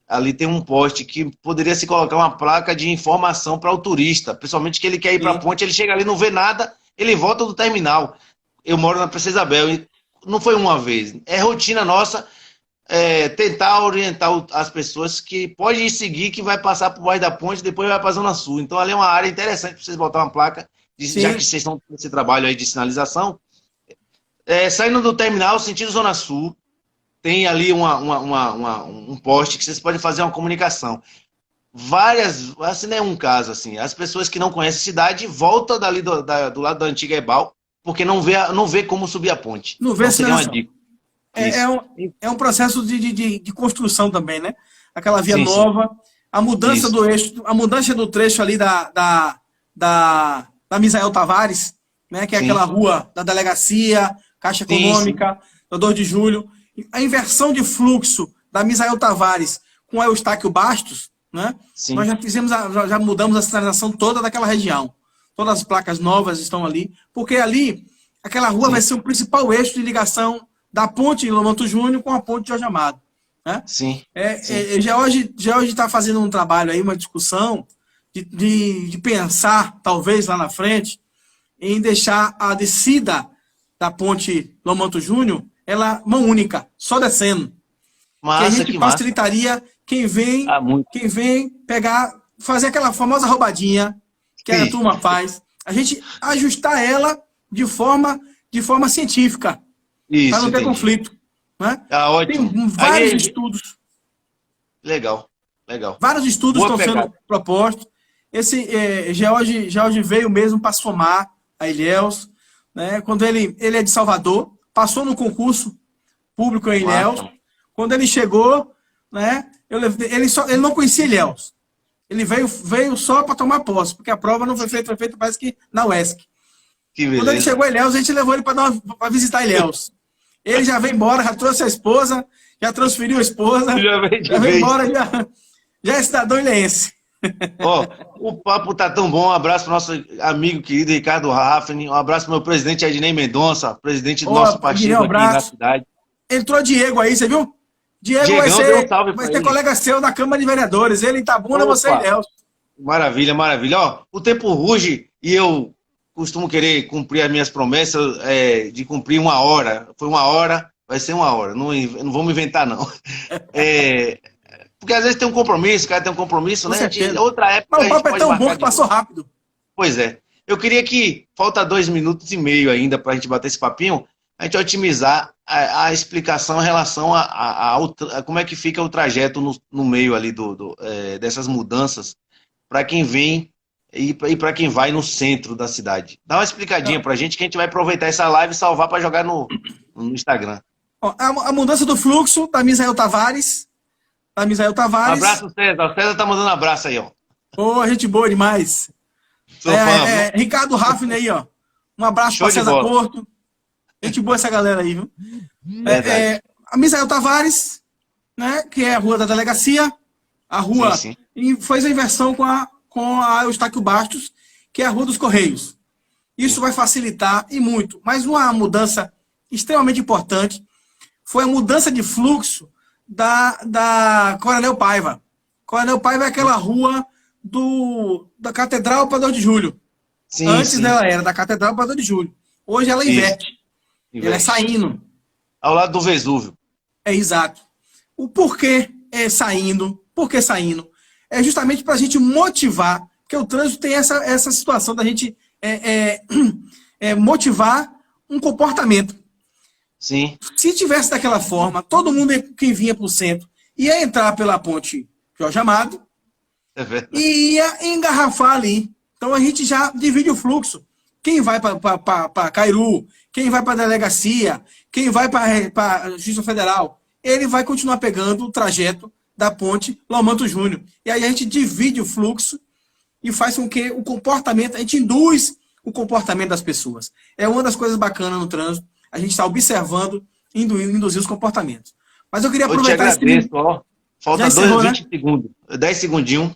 ali tem um poste que poderia se colocar uma placa de informação para o turista, principalmente que ele quer ir para a ponte, ele chega ali, não vê nada, ele volta do terminal. Eu moro na Princesa Isabel, e não foi uma vez. É rotina nossa tentar orientar as pessoas que podem seguir, que vai passar por baixo da ponte e depois vai para a Zona Sul. Então ali é uma área interessante para vocês botar uma placa, já que vocês estão com esse trabalho aí de sinalização. Saindo do terminal, sentido Zona Sul, tem ali um poste que vocês podem fazer uma comunicação. Assim não é um caso, assim, as pessoas que não conhecem a cidade voltam dali do lado da antiga Ebal, porque não vê como subir a ponte. Não vê então, uma dica. É um processo de construção também, né? Aquela via nova, a mudança do eixo, a mudança do trecho ali da Misael Tavares, né? Que é aquela rua da delegacia, Caixa Econômica, da 2 de Julho. A inversão de fluxo da Misael Tavares com a Eustáquio Bastos, né? Nós já mudamos a sinalização toda daquela região. Todas as placas novas estão ali, porque ali, aquela rua vai ser o principal eixo de ligação da ponte Lomanto Júnior com a ponte Jorge Amado. Né? George está fazendo um trabalho aí, uma discussão de pensar, talvez lá na frente, em deixar a descida da ponte Lomanto Júnior ela mão única, só descendo. Que a gente facilitaria quem vem fazer aquela famosa roubadinha que a turma faz, a gente ajustar ela de forma científica, para não ter conflito. Né? Ótimo. Tem vários estudos. Legal. Vários estudos estão sendo propostos. Esse George veio mesmo para somar a Ilhéus, né? Quando ele é de Salvador, passou no concurso público em Ilhéus. Quando ele chegou, né, ele não conhecia Ilhéus. Ele veio só para tomar posse, porque a prova não foi feita parece que na UESC. Quando ele chegou a Ilhéus, a gente levou ele para visitar Ilhéus. Ele já veio embora, já trouxe a esposa, já transferiu a esposa, já veio embora, já é cidadão ilhéense. O papo tá tão bom. Um abraço para o nosso amigo querido Ricardo Raffini. Um abraço para o meu presidente Ednei Mendonça, presidente do nosso partido aqui na cidade. Entrou Diego aí, você viu? Diego vai ser colega seu na Câmara de Vereadores. Ele em Itabuna, você em Ilhéus. Maravilha. O tempo ruge e eu costumo querer cumprir as minhas promessas de cumprir 1 hora. Foi 1 hora, Vai ser 1 hora. Não, não vamos inventar, não. Porque às vezes tem um compromisso, o cara tem um compromisso, Com né? certeza. Outra época Mas a o gente papo é pode tão bom marcar que de passou novo. rápido. Pois é. Eu queria que, falta 2 minutos e meio ainda para a gente bater esse papinho, a gente otimizar a explicação em relação a como é que fica o trajeto no meio ali dessas mudanças para quem vem e para quem vai no centro da cidade. Dá uma explicadinha para a gente que a gente vai aproveitar essa live e salvar para jogar no Instagram. Ó, a mudança do fluxo da Misael Tavares. Da Misael Um Tavares. abraço, César. O César tá mandando um abraço aí, ó. Ô, gente boa demais. Sou fã, viu? Ricardo Raffner aí, ó. Um abraço Show para de César bola. Porto. Gente boa essa galera aí, viu? Verdade. A Misael Tavares, né, que é a rua da delegacia, a rua, Sim. e fez a inversão com a Eustáquio Bastos, que é a rua dos Correios. Isso vai facilitar e muito. Mas uma mudança extremamente importante foi a mudança de fluxo da Coronel Paiva. Coronel Paiva é aquela rua da Catedral para 2 de Julho. Sim, Antes sim. dela era da Catedral para 2 de Julho. Hoje ela inverte. Ela é saindo. Ao lado do Vesúvio. É exato. O porquê é saindo? Por que saindo? É justamente para a gente motivar, porque o trânsito tem essa situação da gente motivar um comportamento. Sim. Se tivesse daquela forma, todo mundo que vinha para o centro ia entrar pela ponte Jorge Amado e ia engarrafar ali. Então a gente já divide o fluxo. Quem vai para Cairu, quem vai para a delegacia, quem vai para a Justiça Federal, ele vai continuar pegando o trajeto da ponte Lomanto Júnior. E aí a gente divide o fluxo e faz com que o comportamento, a gente induz o comportamento das pessoas. É uma das coisas bacanas no trânsito. A gente está observando, induzir os comportamentos. Mas eu queria aproveitar esse tempo. Ó, falta 20 segundos. 10 segundinhos.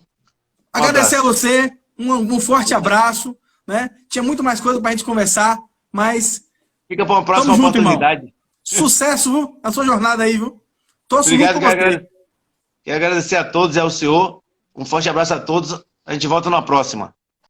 Agradecer a você, um forte abraço. Né? Tinha muito mais coisa para a gente conversar, mas... Fica para uma próxima oportunidade. Irmão. Sucesso, viu? Na sua jornada aí, viu? Torço Obrigado, muito por você. Quero agradecer a todos e ao senhor. Um forte abraço a todos. A gente volta na próxima.